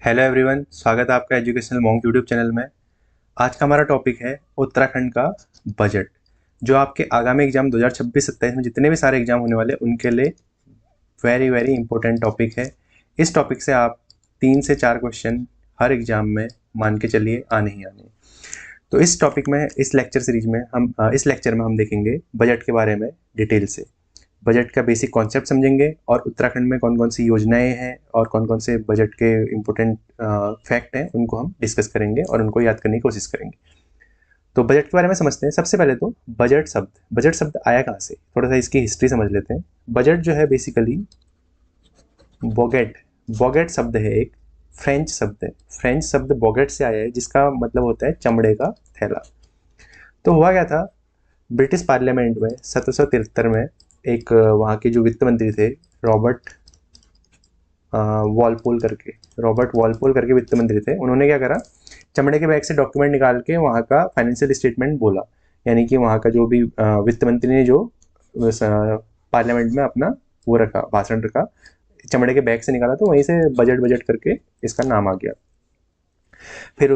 Hello everyone, स्वागत है आपका एजुकेशनल मॉन्क यूट्यूब चैनल में। आज का हमारा टॉपिक है उत्तराखंड का बजट, जो आपके आगामी एग्जाम 2026-27 में जितने भी सारे एग्जाम होने वाले हैं उनके लिए वेरी वेरी इंपॉर्टेंट टॉपिक है। इस टॉपिक से आप 3 से 4 क्वेश्चन हर एग्जाम में मान के चलिए आने ही आने। तो इस टॉपिक में इस लेक्चर में हम देखेंगे बजट के बारे में डिटेल से। बजट का बेसिक कॉन्सेप्ट समझेंगे और उत्तराखंड में कौन कौन सी योजनाएं हैं और कौन कौन से बजट के इम्पोर्टेंट फैक्ट हैं उनको हम डिस्कस करेंगे और उनको याद करने की कोशिश करेंगे। तो बजट के बारे में समझते हैं। सबसे पहले तो बजट शब्द आया कहाँ से, थोड़ा सा इसकी हिस्ट्री समझ लेते हैं। बजट जो है बेसिकली बॉगेट शब्द है, एक फ्रेंच शब्द है। फ्रेंच शब्द बॉगेट से आया है जिसका मतलब होता है चमड़े का थैला। तो हुआ क्या था, ब्रिटिश पार्लियामेंट में 1773 में एक वहाँ के जो वित्त मंत्री थे रॉबर्ट वॉलपोल करके वित्त मंत्री थे। उन्होंने क्या करा, चमड़े के बैग से डॉक्यूमेंट निकाल के वहाँ का फाइनेंशियल स्टेटमेंट बोला। यानी कि वहाँ का जो भी वित्त मंत्री ने जो पार्लियामेंट में अपना वो रखा, भाषण रखा, चमड़े के बैग से निकाला, तो वहीं से बजट करके इसका नाम आ गया। फिर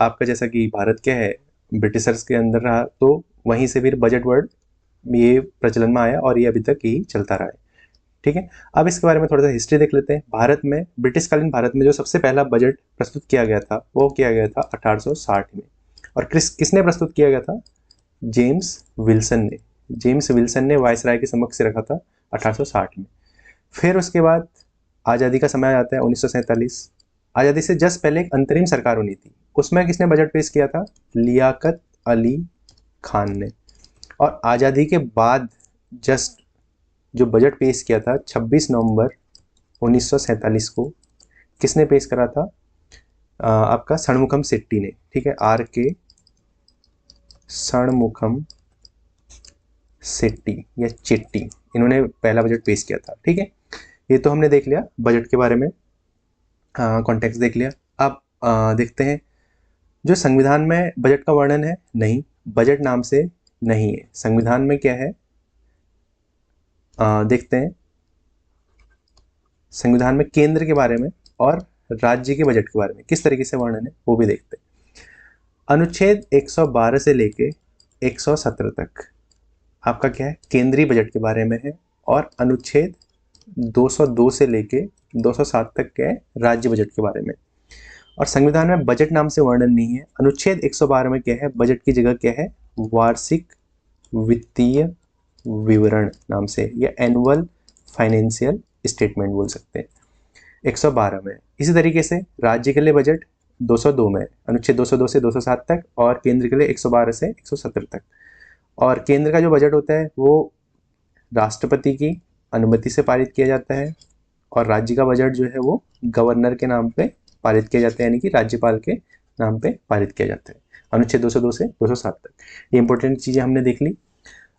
आपका जैसा कि भारत क्या है ब्रिटिशर्स के अंदर रहा, तो वहीं से फिर बजट वर्ड ये प्रचलन में आया और ये अभी तक यही चलता रहा है। ठीक है, अब इसके बारे में थोड़ा सा हिस्ट्री देख लेते हैं। भारत में ब्रिटिशकालीन भारत में जो सबसे पहला बजट प्रस्तुत किया गया था वो किया गया था 1860 में। और किसने प्रस्तुत किया गया था? जेम्स विल्सन ने वायसराय के समक्ष रखा था 1860 में। फिर उसके बाद आज़ादी का समय आता है 1947। आज़ादी से जस्ट पहले एक अंतरिम सरकार होनी थी, उसमें किसने बजट पेश किया था? लियाकत अली खान ने। और आज़ादी के बाद जस्ट जो बजट पेश किया था 26 नवंबर 1947 को, किसने पेश करा था? आपका षणमुखम शेट्टी ने। ठीक है, आर के षणमुखम शेट्टी या चिट्टी, इन्होंने पहला बजट पेश किया था। ठीक है, ये तो हमने देख लिया बजट के बारे में, कॉन्टेक्स्ट देख लिया। अब देखते हैं जो संविधान में बजट का वर्णन है। नहीं, बजट नाम से नहीं है। संविधान में क्या है देखते हैं। संविधान में केंद्र के बारे में और राज्य के बजट के बारे में किस तरीके से वर्णन है वो भी देखते हैं। अनुच्छेद 112 से लेके 117 तक आपका क्या है, केंद्रीय बजट के बारे में है। और अनुच्छेद 202 से लेके 207 तक क्या है, राज्य बजट के बारे में। और संविधान में बजट नाम से वर्णन नहीं है। अनुच्छेद 112 में क्या है, बजट की जगह क्या है, वार्षिक वित्तीय विवरण नाम से, या एनुअल फाइनेंशियल स्टेटमेंट बोल सकते हैं 112 में। इसी तरीके से राज्य के लिए बजट 202 में, अनुच्छेद 202 से 207 तक, और केंद्र के लिए 112 से 117 तक। और केंद्र का जो बजट होता है वो राष्ट्रपति की अनुमति से पारित किया जाता है, और राज्य का बजट जो है वो गवर्नर के नाम पे पारित किया जाता है, यानी कि राज्यपाल के नाम पे पारित किया जाता है। अनुच्छेद 202 से 207 तक ये इंपॉर्टेंट चीज़ें हमने देख ली।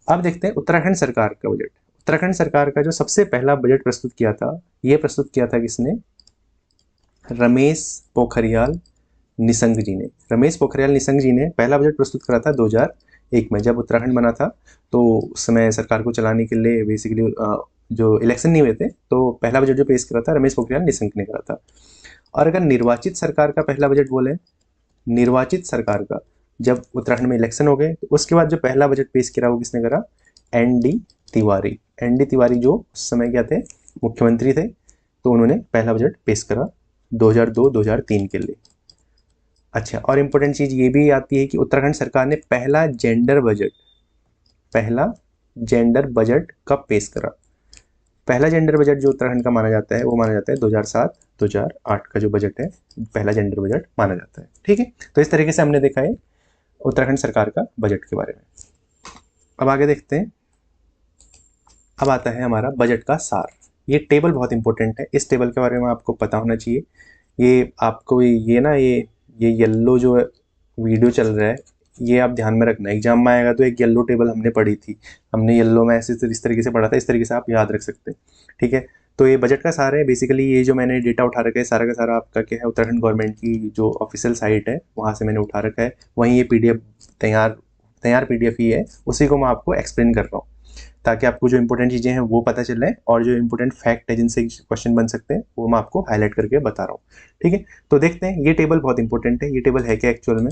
अब देखते हैं उत्तराखंड सरकार का बजट। उत्तराखंड सरकार का जो सबसे पहला बजट प्रस्तुत किया था, ये प्रस्तुत किया था किसने? रमेश पोखरियाल निशंक जी ने। रमेश पोखरियाल निशंक जी ने पहला बजट प्रस्तुत करा था 2001 में, जब उत्तराखंड बना था। तो उस समय सरकार को चलाने के लिए बेसिकली जो इलेक्शन नहीं हुए थे, तो पहला बजट जो पेश करा था रमेश पोखरियाल निशंक ने करा था। और अगर निर्वाचित सरकार का पहला बजट बोले, निर्वाचित सरकार का, जब उत्तराखंड में इलेक्शन हो गए तो उसके बाद जो पहला बजट पेश करा वो किसने करा? एन.डी. तिवारी। एन.डी. तिवारी जो उस समय क्या थे, मुख्यमंत्री थे, तो उन्होंने पहला बजट पेश करा 2002-2003 के लिए। अच्छा, और इम्पोर्टेंट चीज़ ये भी आती है कि उत्तराखंड सरकार ने पहला जेंडर बजट कब पेश करा? पहला जेंडर बजट जो उत्तराखंड का माना जाता है वो माना जाता है 2007-2008 का जो बजट है, पहला जेंडर बजट माना जाता है। ठीक है, तो इस तरीके से हमने देखा है उत्तराखंड सरकार का बजट के बारे में। अब आगे देखते हैं। अब आता है हमारा बजट का सार। ये टेबल बहुत इंपॉर्टेंट है, इस टेबल के बारे में आपको पता होना चाहिए। ये आपको ये ना ये येलो जो वीडियो चल रहा है ये आप ध्यान में रखना, एग्जाम में आएगा तो एक येलो टेबल हमने पढ़ी थी, हमने येलो में ऐसे इस तरीके से पढ़ा था, इस तरीके से आप याद रख सकते हैं। ठीक है, तो ये बजट का सार है। बेसिकली ये जो मैंने डेटा उठा रखा है सारा का सारा आपका क्या है, उत्तराखंड गवर्नमेंट की जो ऑफिशियल साइट है वहाँ से मैंने उठा रखा है। वहीं ये PDF तैयार PDF ही है, उसी को मैं आपको एक्सप्लेन कर रहा हूँ। ताकि आपको जो इंपॉर्टेंट चीज़ें हैं वो पता चल रहे हैं, और जो इंपॉर्टेंट फैक्ट है जिनसे क्वेश्चन बन सकते हैं वो मैं आपको हाईलाइट करके बता रहा हूँ। ठीक है, तो देखते हैं ये टेबल बहुत इंपॉर्टेंट है। ये टेबल है क्या एक्चुअल में,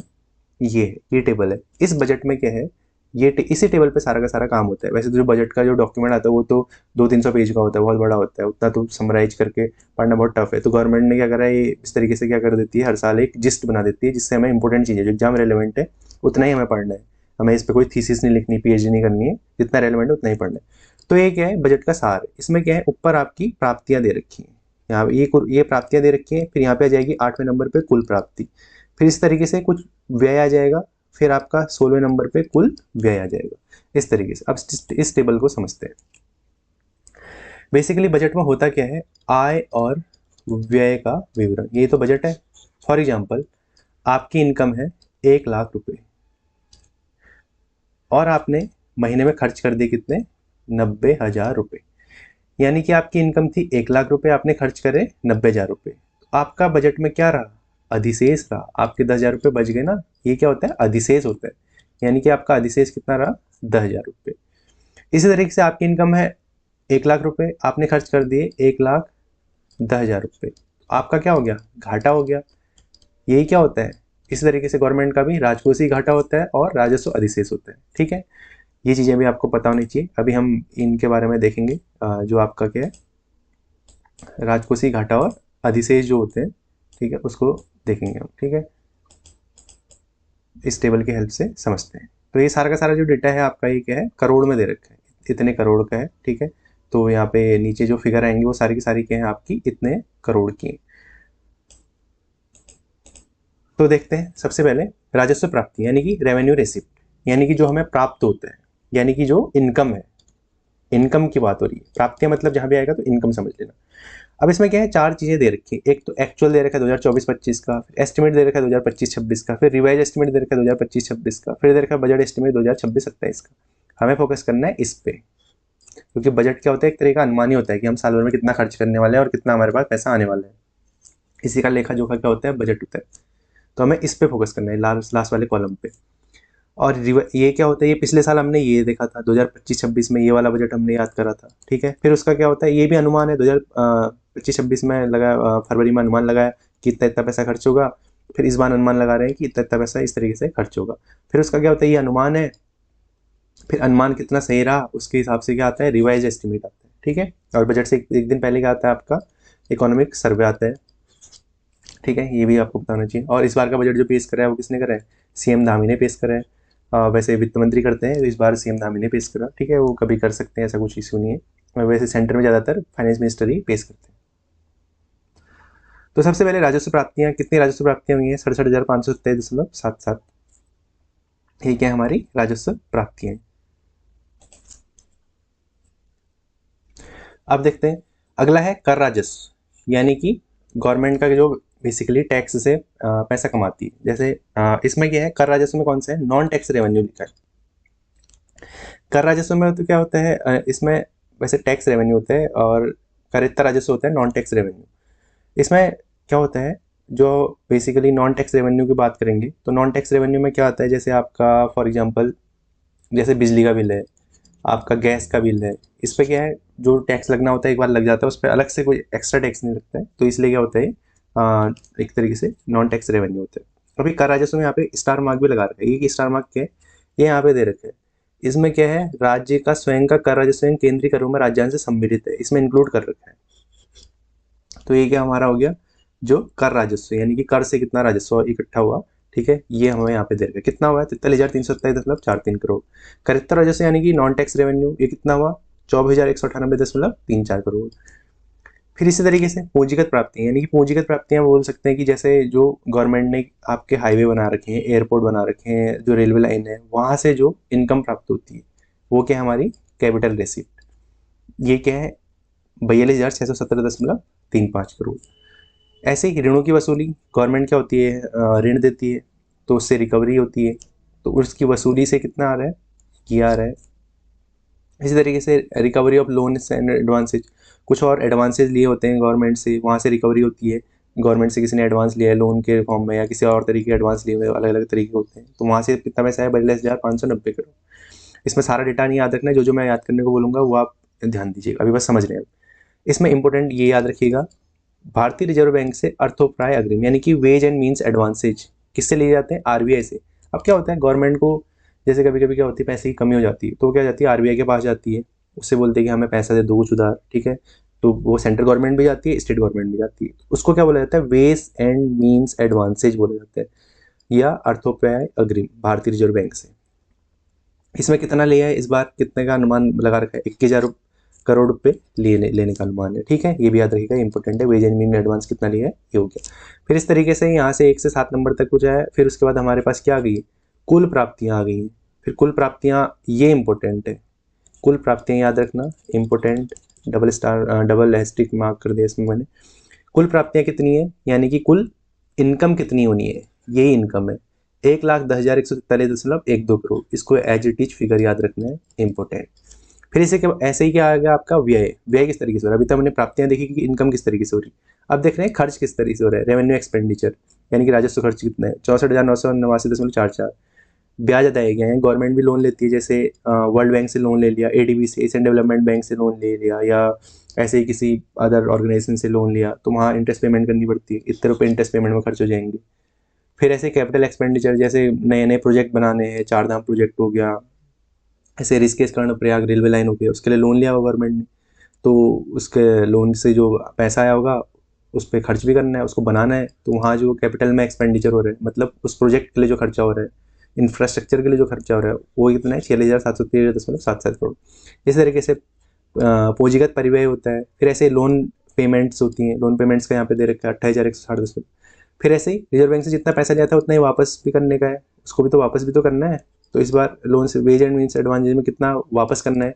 ये टेबल है। इस बजट में क्या है, इसी टेबल पे सारा का सारा काम होता है। वैसे तो जो बजट का जो डॉक्यूमेंट आता है वो तो 200-300 पेज का होता है, बहुत बड़ा होता है, उतना तो समराइज करके पढ़ना बहुत टफ है। तो गवर्नमेंट ने क्या करा है, इस तरीके से क्या कर देती है, हर साल एक जिस्ट बना देती है जिससे हमें इंपॉर्टेंट चीज़ें जो एग्जाम रेलिवेंट है उतना ही हमें पढ़ना है। हमें इस पर कोई थीसिस नहीं लिखनी, पीएचडी नहीं करनी है, जितना रेलिवेंट है उतना ही पढ़ना है। तो ये क्या है, बजट का सार है। इसमें क्या है, ऊपर आपकी प्राप्तियां दे रखी हैं, यहाँ ये प्राप्तियां दे रखी हैं, फिर यहाँ पे आ जाएगी 8वें नंबर पे कुल प्राप्ति, फिर इस तरीके से कुछ व्यय आ जाएगा, फिर आपका 16वें नंबर पे कुल व्यय आ जाएगा, इस तरीके से। अब इस टेबल को समझते हैं। बेसिकली बजट में होता क्या है, आय और व्यय का विवरण। ये तो बजट है। फॉर एग्जाम्पल आपकी इनकम है 1 लाख रुपए और आपने महीने में खर्च कर दिए कितने, 90,000 रुपये। यानी कि आपकी इनकम थी 1 लाख रुपए, आपने खर्च करे 90,000 रुपये। आपका बजट में क्या रहा, अधिशेष रहा। आपके 10,000 रुपये बच गए ना, ये क्या होता है, अधिशेष होता है। यानी कि आपका अधिशेष कितना रहा, 10,000 रुपये। इसी तरीके से आपकी इनकम है 1 लाख रुपए, आपने खर्च कर दिए 1,10,000 रुपये, आपका क्या हो गया, घाटा हो गया। यही क्या होता है, इसी तरीके से गवर्नमेंट का भी राजकोषीय घाटा होता है और राजस्व अधिशेष होता है। ठीक है, ये चीज़ें भी आपको पता होनी चाहिए। अभी हम इनके बारे में देखेंगे, जो आपका क्या है, राजकोषीय घाटा और अधिशेष जो होते हैं, ठीक है, उसको देखेंगे हम। ठीक है, इस टेबल की हेल्प से समझते हैं। तो ये सारा का सारा जो डेटा है आपका, ये क्या है, करोड़ में दे रखा है, इतने करोड़ का है। ठीक है, तो यहाँ पे नीचे जो फिगर आएंगी वो सारी की सारी क्या है, आपकी इतने करोड़ की। तो देखते हैं सबसे पहले राजस्व प्राप्ति, यानी कि रेवेन्यू रेसिप्ट, यानी कि जो हमें प्राप्त होता है, यानी कि जो इनकम है, इनकम की बात हो रही है। प्राप्तियां मतलब जहां भी आएगा तो इनकम समझ लेना। अब इसमें क्या है, 4 चीजें दे रखी है। एक तो एक्चुअल दे रखा है 2024-25 का, फिर एस्टिमेट दे रखा है 2025-26 का, फिर रिवाइज एस्टिमेट दे रखा है 2025-26 का, फिर दे रखा है बजट एस्टिमेट 2026-27 का। हमें फोकस करना है इस पे, क्योंकि बजट क्या होता है, एक तरह का अनुमान ही होता है कि हम साल भर में कितना खर्च करने वाले हैं और कितना हमारे पास पैसा आने वाला है। इसी का लेखा जोखा क्या होता है, बजट होता है। तो हमें इस पे फोकस करना है, लास्ट वाले कॉलम पे। और ये क्या होता है, ये पिछले साल हमने ये देखा था 2025-26 में, ये वाला बजट हमने याद करा था। ठीक है, फिर उसका क्या होता है, ये भी अनुमान है, 2025-26 में लगा, फरवरी में अनुमान लगाया कि इतना इतना पैसा खर्च होगा। फिर इस बार अनुमान लगा रहे हैं कि इतना इतना पैसा इस तरीके से खर्च होगा। फिर उसका क्या होता है, ये अनुमान है, फिर अनुमान कितना सही रहा उसके हिसाब से क्या आता है, रिवाइज एस्टिमेट आता है। ठीक है, और बजट से एक दिन पहले क्या आता है, आपका इकोनॉमिक सर्वे आता है। ठीक है, ये भी आपको बताना चाहिए। और इस बार का बजट जो पेश करा है वो किसने करा है, सीएम धामी ने पेश करा है। वैसे वित्त मंत्री करते हैं, तो इस बार सीएम धामी ने पेश करा। ठीक है, वो कभी कर सकते हैं, ऐसा कुछ इश्यू नहीं है। वैसे सेंटर में ज़्यादातर फाइनेंस मिनिस्टर ही पेश करते हैं। तो सबसे पहले राजस्व प्राप्तियां, कितनी राजस्व प्राप्तियां हुई हैं, 67,527.77। ये क्या है, हमारी राजस्व प्राप्तियां। अब देखते हैं, अगला है कर राजस्व, यानी कि गवर्नमेंट का जो बेसिकली टैक्स से पैसा कमाती है। जैसे इसमें क्या है, कर राजस्व में कौन सा है, नॉन टैक्स रेवेन्यू लिखा है। कर राजस्व में तो क्या होता है, इसमें वैसे टैक्स रेवेन्यू होता है और करेत्ता राजस्व होता है नॉन टैक्स रेवेन्यू। इसमें क्या होता है, जो बेसिकली नॉन टैक्स रेवेन्यू की बात करेंगे तो नॉन टैक्स रेवेन्यू में क्या आता है, जैसे आपका फॉर एग्जांपल जैसे बिजली का बिल है, आपका गैस का बिल है, इस पर क्या है, जो टैक्स लगना होता है एक बार लग जाता है, उस पर अलग से कोई एक्स्ट्रा टैक्स नहीं लगता है। तो इसलिए क्या होता है, एक तरीके से नॉन टैक्स रेवेन्यू होता है। अभी कर राजस्व में यहाँ पे स्टार मार्क भी लगा रखा है। ये स्टार मार्क क्या है, ये यहाँ पे दे रखे है। इसमें क्या है, राज्य का स्वयं का कर राजस्व केंद्रीय करों में राज्यांश से सम्मिलित है, इसमें इंक्लूड कर रखा है। तो ये क्या हमारा हो गया, जो कर राजस्व, यानी कि कर से कितना राजस्व इकट्ठा हुआ। ठीक है, ये हमें यहाँ पे दे रखा है, कितना हुआ है, 43,327.43 करोड़। करेक्टर राजस्व यानी कि नॉन टैक्स रेवेन्यू, ये कितना हुआ, 24,198.34 करोड़। फिर इसी तरीके से पूंजीगत प्राप्तियां, यानी कि पूंजीगत प्राप्तियां बोल सकते हैं कि जैसे जो गवर्नमेंट ने आपके हाईवे बना रखे हैं, एयरपोर्ट बना रखे हैं, जो रेलवे लाइन है, वहाँ से जो इनकम प्राप्त होती है वो क्या है, हमारी कैपिटल रेसिप्ट। ये क्या है, 42,617.35 करोड़। ऐसे ही ऋणों की वसूली, गवर्नमेंट क्या होती है, ऋण देती है तो उससे रिकवरी होती है, तो उसकी वसूली से कितना आ रहा है, किया आ रहा है। इसी तरीके से recovery of loan and advances, कुछ और एडवांसेज लिए होते हैं गवर्नमेंट से, वहाँ से रिकवरी होती है। गवर्नमेंट से किसी ने एडवांस लिया है लोन के फॉर्म में या किसी और तरीके के एडवांस लिए हुए, अलग अलग तरीके होते हैं, तो वहाँ से कितना पैसा है, 42,590 करोड़। इसमें सारा डेटा नहीं याद रखना है, जो मैं याद करने को बोलूँगा वो आप ध्यान दीजिएगा, अभी बस समझ रहे हैं। इसमें इंपॉर्टेंट ये याद रखिएगा, भारतीय रिजर्व बैंक से अर्थोपराय अग्रिम यानी कि वेज एंड मीन्स एडवांसेज किससे लिए जाते हैं? आरबीआई से। अब क्या होता है गवर्नमेंट को, जैसे कभी कभी क्या होती है पैसे की कमी हो जाती है तो क्या जाती है आरबीआई के पास जाती है, उससे बोलते हैं कि हमें पैसा दे दो कुछ उधार, ठीक है, तो वो सेंट्रल गवर्नमेंट भी जाती है, स्टेट गवर्नमेंट भी जाती है, उसको क्या बोला जाता है? वेज एंड मीन्स एडवांसेज बोला जाता है, या अर्थोपराय अग्रिम भारतीय रिजर्व बैंक से। इसमें कितना लिया है इस बार, कितने का अनुमान लगा रखा है? 21,000 करोड़ रुपए लेने का अनुमान है, ठीक है, ये भी याद रखिएगा, इंपॉर्टेंट है। वेज एंड मीन एडवांस कितना लिया है ये हो गया। फिर इस तरीके से यहाँ से 1 से 7 नंबर तक कुछ है। फिर उसके बाद हमारे पास क्या आ गई? कुल प्राप्तियाँ आ गई हैं। फिर कुल प्राप्तियाँ ये इंपॉर्टेंट है, कुल प्राप्तियाँ याद रखना इंपॉर्टेंट, डबल हैस्टिक मार्क कर दिया इसमें मैंने। कुल प्राप्तियाँ कितनी है, यानी कि कुल इनकम कितनी होनी है, यही इनकम है 1,10,143.12 करोड़। इसको एज इट इज फिगर याद रखना है, इंपॉर्टेंट। फिर इसे ऐसे ही क्या आ गया आपका व्यय। व्यय किस तरीके से हो रहा है? अभी तक हमने प्राप्तियां देखी कि इनकम किस तरीके से हो रही है। अब देख रहे हैं खर्च किस तरीके से हो रहा है, रेवेन्यू एक्सपेंडिचर यानी कि राजस्व खर्च कितना है? 64,989.44। ब्याज अदाए गए हैं, गवर्नमेंट भी लोन लेती है, जैसे वर्ल्ड बैंक से लोन ले लिया, एडीबी से, एशियन डेवलपमेंट बैंक से लोन ले लिया, या ऐसे ही किसी अदर ऑर्गेनाइजेशन से लोन लिया तो वहाँ इंटरेस्ट पेमेंट करनी पड़ती है, इतने रुपये इंटरेस्ट पेमेंट में खर्च हो जाएंगे। फिर ऐसे कैपिटल एक्सपेंडिचर, जैसे नए नए प्रोजेक्ट बनाने हैं, 4 धाम प्रोजेक्ट हो गया, ऐसे ऋषिकेश कर्णप्रयाग रेलवे लाइन हो गया, उसके लिए लोन लिया होगा गवर्नमेंट ने, तो उसके लोन से जो पैसा आया होगा उस पर खर्च भी करना है, उसको बनाना है, तो वहाँ जो कैपिटल में एक्सपेंडिचर हो रहा है, मतलब उस प्रोजेक्ट के लिए जो खर्चा हो रहा है, इंफ्रास्ट्रक्चर के लिए जो खर्चा हो रहा है, वो कितना है? 6,713.77 करोड़। इस तरीके से पूंजीगत परिव्यय होता है। फिर ऐसे लोन पेमेंट्स होती हैं, लोन पेमेंट्स का यहाँ पे दे रखा है 28,160। फिर ऐसे ही रिजर्व बैंक से जितना पैसा लिया था उतना ही वापस भी करने का है, उसको भी तो वापस भी तो करना है। तो इस बार लोन से वेज एंड मीन्स एडवांसेज में कितना वापस करना है?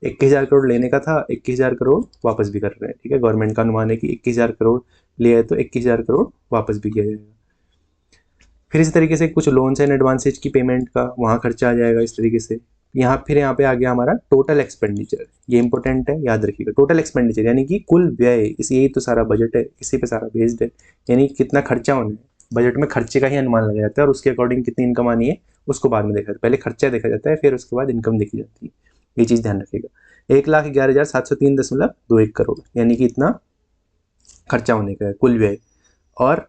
21,000 करोड़ लेने का था, 21,000 करोड़ वापस भी कर रहे हैं, ठीक है। गवर्नमेंट का अनुमान है कि 21,000 करोड़ लिया है तो 21,000 करोड़ वापस भी किया जाएगा। फिर इस तरीके से कुछ लोन्स एंड एडवांसेज की पेमेंट का वहाँ खर्चा आ जाएगा इस तरीके से। यहाँ पे आ गया हमारा टोटल एक्सपेंडिचर, ये इंपॉर्टेंट है, याद रखिएगा। टोटल एक्सपेंडिचर यानी कि कुल व्यय, यही तो सारा बजट है, इसी पे सारा बेस्ड है, यानी कितना खर्चा होना है। बजट में खर्चे का ही अनुमान लगाया जाता है और उसके अकॉर्डिंग कितनी इनकम आनी है उसको बाद में देखा जाता है। पहले खर्चा देखा जाता है, फिर उसके बाद इनकम देखी जाती है, ये चीज़ ध्यान रखिएगा। 1,11,703.21 करोड़ यानी कि इतना खर्चा होने का है कुल व्यय, और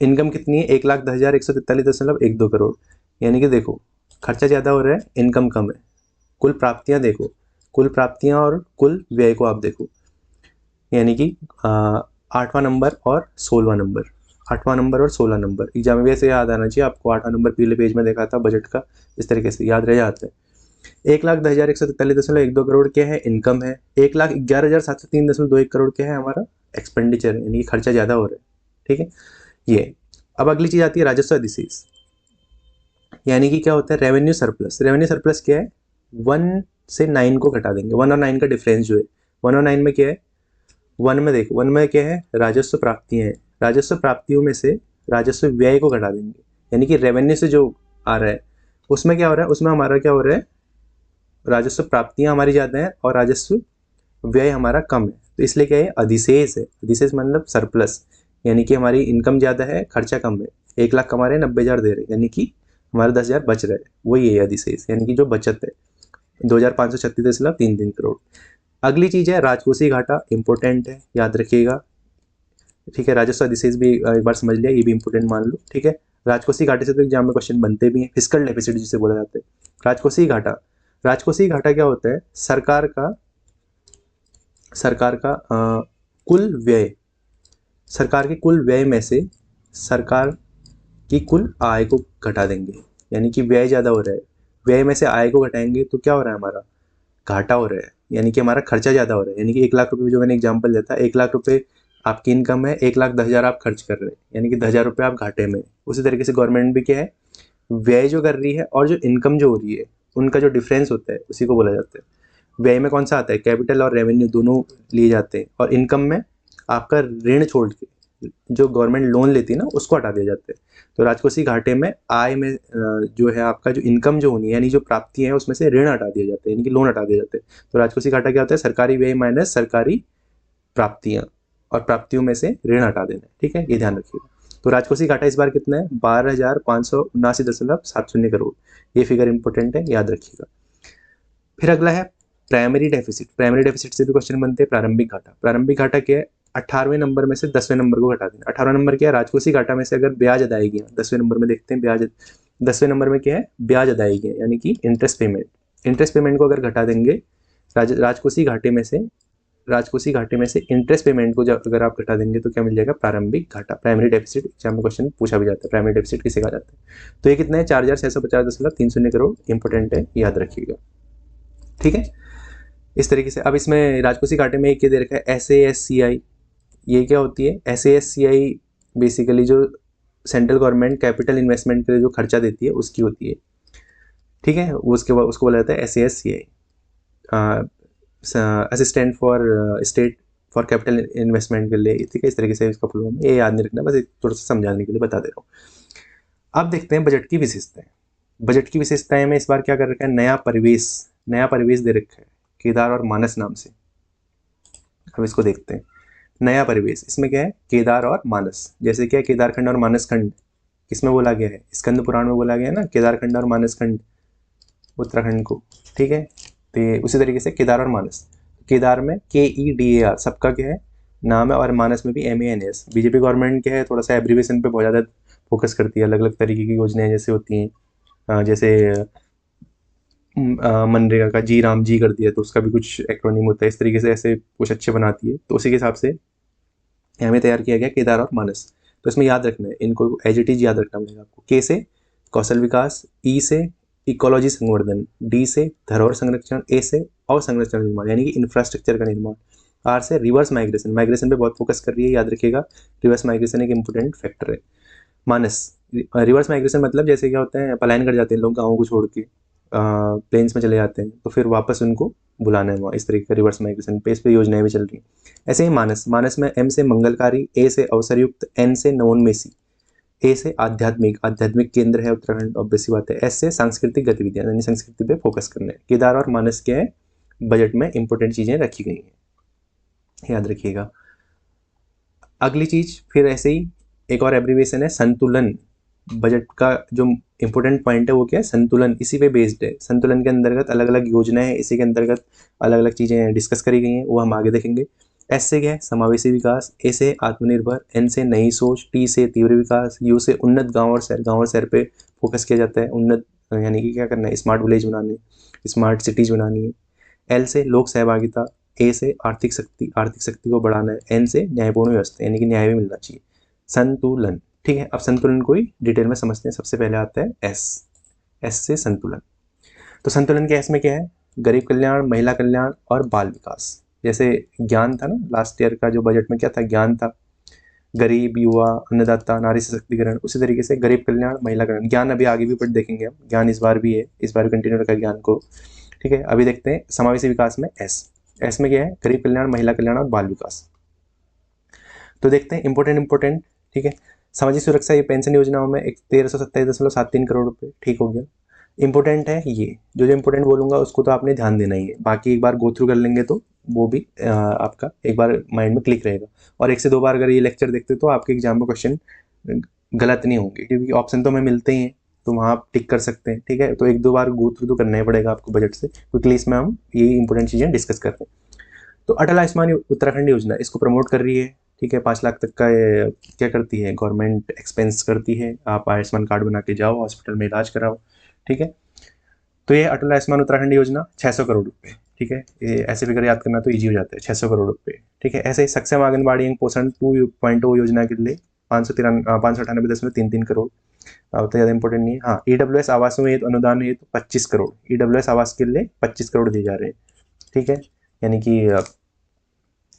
इनकम कितनी है? 1,10,143.12 करोड़, यानी कि देखो खर्चा ज़्यादा हो रहा है, इनकम कम है। कुल प्राप्तियां देखो, कुल प्राप्तियां और कुल व्यय को आप देखो, यानी कि 8वां नंबर और 16वां नंबर, 8वां नंबर और 16 नंबर एग्जाम में वैसे याद आना चाहिए आपको। 8वां नंबर पहले पेज में देखा था बजट का, इस तरीके से याद रह जाता है। 1,10,143.12 करोड़ क्या है? इनकम है। 1,11,703.21 करोड़ क्या है? हमारा एक्सपेंडिचर है, यानी कि खर्चा ज़्यादा हो रहा है, ठीक है ये। अब अगली चीज़ आती है राजस्व अधिशेष, यानी कि क्या होता है? Revenue surplus. रेवेन्यू सरप्लस क्या है? 1 से 9 को घटा देंगे, 1 और 9 का डिफरेंस जो है, 1 और 9 में क्या है? 1 में देखो, 1 में क्या है? राजस्व प्राप्तियाँ हैं, राजस्व प्राप्तियों में से राजस्व व्यय को घटा देंगे, यानी कि रेवेन्यू से जो आ रहा है उसमें क्या हो रहा है? उसमें हमारा क्या हो रहा है? राजस्व प्राप्तियाँ हमारी ज़्यादा है और राजस्व व्यय हमारा कम है, तो इसलिए क्या है? अधिशेष है। अधिशेष मतलब सरप्लस, यानी कि हमारी इनकम ज़्यादा है, खर्चा कम है। 1 लाख कमा रहे हैं, 90,000 दे रहे हैं, यानी कि हमारा 10,000 बच रहा है, वही है अधिशेष, यानी कि जो बचत है 2,536.33 करोड़। अगली चीज़ है राजकोषीय घाटा, इंपॉर्टेंट है, याद रखिएगा, ठीक है। राजस्व अधिशेष भी एक बार समझ लिया, ये भी इंपॉर्टेंट मान लो, ठीक है। राजकोषीय घाटे से तो एग्जाम में क्वेश्चन बनते भी हैं, फिस्कल डेफिसिट जिसे बोला जाता है। राजकोषीय घाटा, राजकोषीय घाटा क्या होता है? सरकार का कुल व्यय, सरकार के कुल व्यय में से सरकार की कुल आय को घटा देंगे, यानी कि व्यय ज़्यादा हो रहा है, व्यय में से आय को घटाएंगे तो क्या हो रहा है? हमारा घाटा हो रहा है, यानी कि हमारा खर्चा ज़्यादा हो रहा है। यानी कि 1 लाख रुपये जो मैंने एग्जाम्पल दिया था, 1 लाख रुपये आपकी इनकम है, 1,10,000 आप खर्च कर रहे हैं, यानी कि 10,000 रुपये आप घाटे में। उसी तरीके से गवर्नमेंट भी क्या है? व्यय जो कर रही है और जो इनकम जो हो रही है उनका जो डिफरेंस होता है उसी को बोला जाता है। व्यय में कौन सा आता है? कैपिटल और रेवेन्यू दोनों लिए जाते हैं, और इनकम में आपका ऋण छोड़ के जो गवर्नमेंट लोन लेती है ना उसको हटा दिया जाता है। तो राजकोषीय घाटे में आय में जो है आपका जो इनकम जो होनी है, यानी जो प्राप्ति है उसमें से ऋण हटा दिया जाता है, यानी कि लोन हटा दिए जाते हैं। तो राजकोषीय घाटा क्या होता है? सरकारी व्यय माइनस सरकारी प्राप्तियां, और प्राप्तियों में से ऋण हटा देना है, ठीक है, ये ध्यान रखिएगा। तो राजकोषीय घाटा इस बार कितना है? 12,579.70 करोड़, ये फिगर इंपॉर्टेंट है, याद रखिएगा। फिर अगला है प्राइमरी डेफिसिट। प्राइमरी डेफिसिट से भी क्वेश्चन बनते हैं। प्रारंभिक घाटा। प्रारंभिक घाटा क्या है? 18वें नंबर में से 10वें नंबर को घटा देना। 18वां नंबर क्या है? राजकोषीय घाटा में से अगर ब्याज अदायगी है। 10वें नंबर में देखते हैं ब्याज। 10वें नंबर में क्या है? ब्याज अदायगी है, यानी कि इंटरेस्ट पेमेंट। इंटरेस्ट पेमेंट को अगर घटा देंगे राजकोषीय घाटे में से, राजकोषीय घाटे में से इंटरेस्ट पेमेंट को जब अगर आप घटा देंगे तो क्या मिल जाएगा? प्रारंभिक घाटा। प्राइमरी डेफिसिट एग्जाम में क्वेश्चन पूछा भी जाता है, प्राइमरी डेफिसिट किसे कहा जाता है। तो ये कितना है? 4650.30 करोड़। इंपोर्टेंट है, याद रखिएगा। ठीक है, इस तरीके से। अब इसमें राजकोषीय घाटे में एक ये दे रखा है SASCI। ये क्या होती है? SASCI बेसिकली जो सेंट्रल गवर्नमेंट कैपिटल इन्वेस्टमेंट के लिए जो खर्चा देती है उसकी होती है। ठीक है, उसको बोला जाता है SASCI, assistant for state for capital investment के लिए। ठीक है, इस तरीके से इसका फुल फॉर्म। ये याद नहीं रखना, बस थोड़ा सा समझाने के लिए बता दे रहा हूँ। अब देखते हैं बजट की विशेषताएं। बजट की विशेषताएं में इस बार क्या कर रखा है? नया परिवेश दे रखा है केदार और मानस नाम से। अब इसको देखते हैं। नया परिवेश, इसमें क्या है? केदार और मानस। जैसे क्या केदार खंड और मानस खंड किसमें बोला गया है? स्कंद पुराण में बोला गया है ना, केदार खंड और मानस खंड उत्तराखंड को। ठीक है, तो उसी तरीके से केदार और मानस। केदार में KEDAR सबका क्या है? नाम है, और मानस में भी MANS। बीजेपी गवर्नमेंट क्या है? थोड़ा सा एब्रीवेशन पे बहुत ज़्यादा फोकस करती है। अलग अलग तरीके की योजनाएं जैसे होती हैं, जैसे मनरेगा का जी राम जी कर दिया तो उसका भी कुछ एक्रोनिम होता है। इस तरीके से ऐसे कुछ अच्छे बनाती है, तो उसी के हिसाब से हमें तैयार किया गया केदार और मानस। तो इसमें याद रखना है, इनको एज इट इज याद रखना पड़ेगा आपको। के से कौशल विकास, ई से इकोलॉजी संवर्धन, डी से धरोहर संरक्षण, ए से अवसंरचना निर्माण यानी कि इंफ्रास्ट्रक्चर का निर्माण, आर से रिवर्स माइग्रेशन। माइग्रेशन पे बहुत फोकस कर रही है, याद रखिएगा। रिवर्स माइग्रेशन एक इंपॉर्टेंट फैक्टर है। मानस, रिवर्स माइग्रेशन मतलब जैसे क्या होता है? पलायन कर जाते हैं लोग गाँव को छोड़ के, प्लेन्स में चले जाते हैं, तो फिर वापस उनको बुलाना है वहाँ। इस तरीके का रिवर्स माइग्रेशन पे, इस पर योजनाएं भी चल रही हैं। ऐसे ही मानस में एम से मंगलकारी, ए से अवसरयुक्त, एन से नवोन्मेषी, ए से आध्यात्मिक केंद्र है उत्तराखंड, ऑब्वियस सी बात है। एस से सांस्कृतिक गतिविधियां, यानी संस्कृति पे फोकस करना है। केदार और मानस क्या है? बजट में इंपॉर्टेंट चीजें रखी गई हैं, याद रखिएगा। अगली चीज फिर ऐसे ही एक और एब्रीविएशन है संतुलन। बजट का जो इंपॉर्टेंट पॉइंट है वो क्या है? संतुलन। इसी पे बेस्ड है। संतुलन के अंतर्गत अलग अलग योजनाएं हैं, इसी के अंतर्गत अलग अलग चीजें डिस्कस करी गई हैं, वो हम आगे देखेंगे। एस से क्या है? समावेशी विकास, ए से आत्मनिर्भर, एन से नई सोच, टी से तीव्र विकास, यू से उन्नत गांव और शहर पे फोकस किया जाता है। उन्नत यानी कि क्या करना है? स्मार्ट विलेज बनाने, स्मार्ट सिटीज बनानी है। एल से लोक सहभागिता, ए से आर्थिक शक्ति को बढ़ाना है, एन से न्यायपूर्ण व्यवस्था यानी कि न्याय भी मिलना चाहिए। संतुलन। ठीक है, अब संतुलन को ही डिटेल में समझते हैं। सबसे पहले आता है एस से संतुलन। तो संतुलन के एस में क्या है? गरीब कल्याण, महिला कल्याण और बाल विकास। जैसे ज्ञान था ना, लास्ट ईयर का जो बजट में क्या था? ज्ञान था। गरीब, युवा, अन्नदाता, नारी सशक्तिकरण। उसी तरीके से गरीब कल्याण, महिला कल्याण। ज्ञान अभी आगे भी पढ़ देखेंगे हम। ज्ञान इस बार भी है, इस बार कंटिन्यू रखा ज्ञान को। ठीक है, अभी देखते हैं समावेशी विकास में एस में क्या है? गरीब कल्याण, महिला कल्याण और बाल विकास। तो देखते हैं इंपॉर्टेंट। ठीक है, सामाजिक सुरक्षा, ये पेंशन योजनाओं में 1327.73 करोड़ रुपए। ठीक हो गया। इंपॉर्टेंट है ये, जो इंपॉर्टेंट बोलूंगा उसको तो आपने ध्यान देना ही है। बाकी एक बार गो थ्रू कर लेंगे तो वो भी आपका एक बार माइंड में क्लिक रहेगा। और 1 से 2 बार अगर ये लेक्चर देखते तो आपके एग्जाम में क्वेश्चन गलत नहीं होंगे, क्योंकि ऑप्शन तो हमें मिलते ही हैं, तो वहाँ आप टिक कर सकते हैं। ठीक है, तो 1-2 बार गो थ्रू तो करना ही पड़ेगा आपको बजट से, क्योंकि इसमें हम ये इंपॉर्टेंट चीज़ें डिस्कस करते हैं। तो अटल आयुष्मान उत्तराखंड योजना इसको प्रमोट कर रही है। ठीक है, 5 लाख तक का क्या करती है? गवर्नमेंट एक्सपेंस करती है। आप आयुष्मान कार्ड बना के जाओ, हॉस्पिटल में इलाज कराओ। ठीक है, तो ये अटल आयुष्मान उत्तराखंड योजना 600 करोड़ रुपए। ठीक है, ये ऐसे फिगर याद करना तो ईजी हो जाता है, 600 करोड़ रुपए। ठीक है, ऐसे ही सक्षम आंगनबाड़ी एवं पोषण 2.0 योजना के लिए 598.33 करोड़। तो ज़्यादा इंपॉर्टेंट नहीं है। हाँ, EWS आवासों में अनुदान है तो 25 करोड़। EWS आवास के लिए 25 करोड़ दिए जा रहे हैं। ठीक है, यानी कि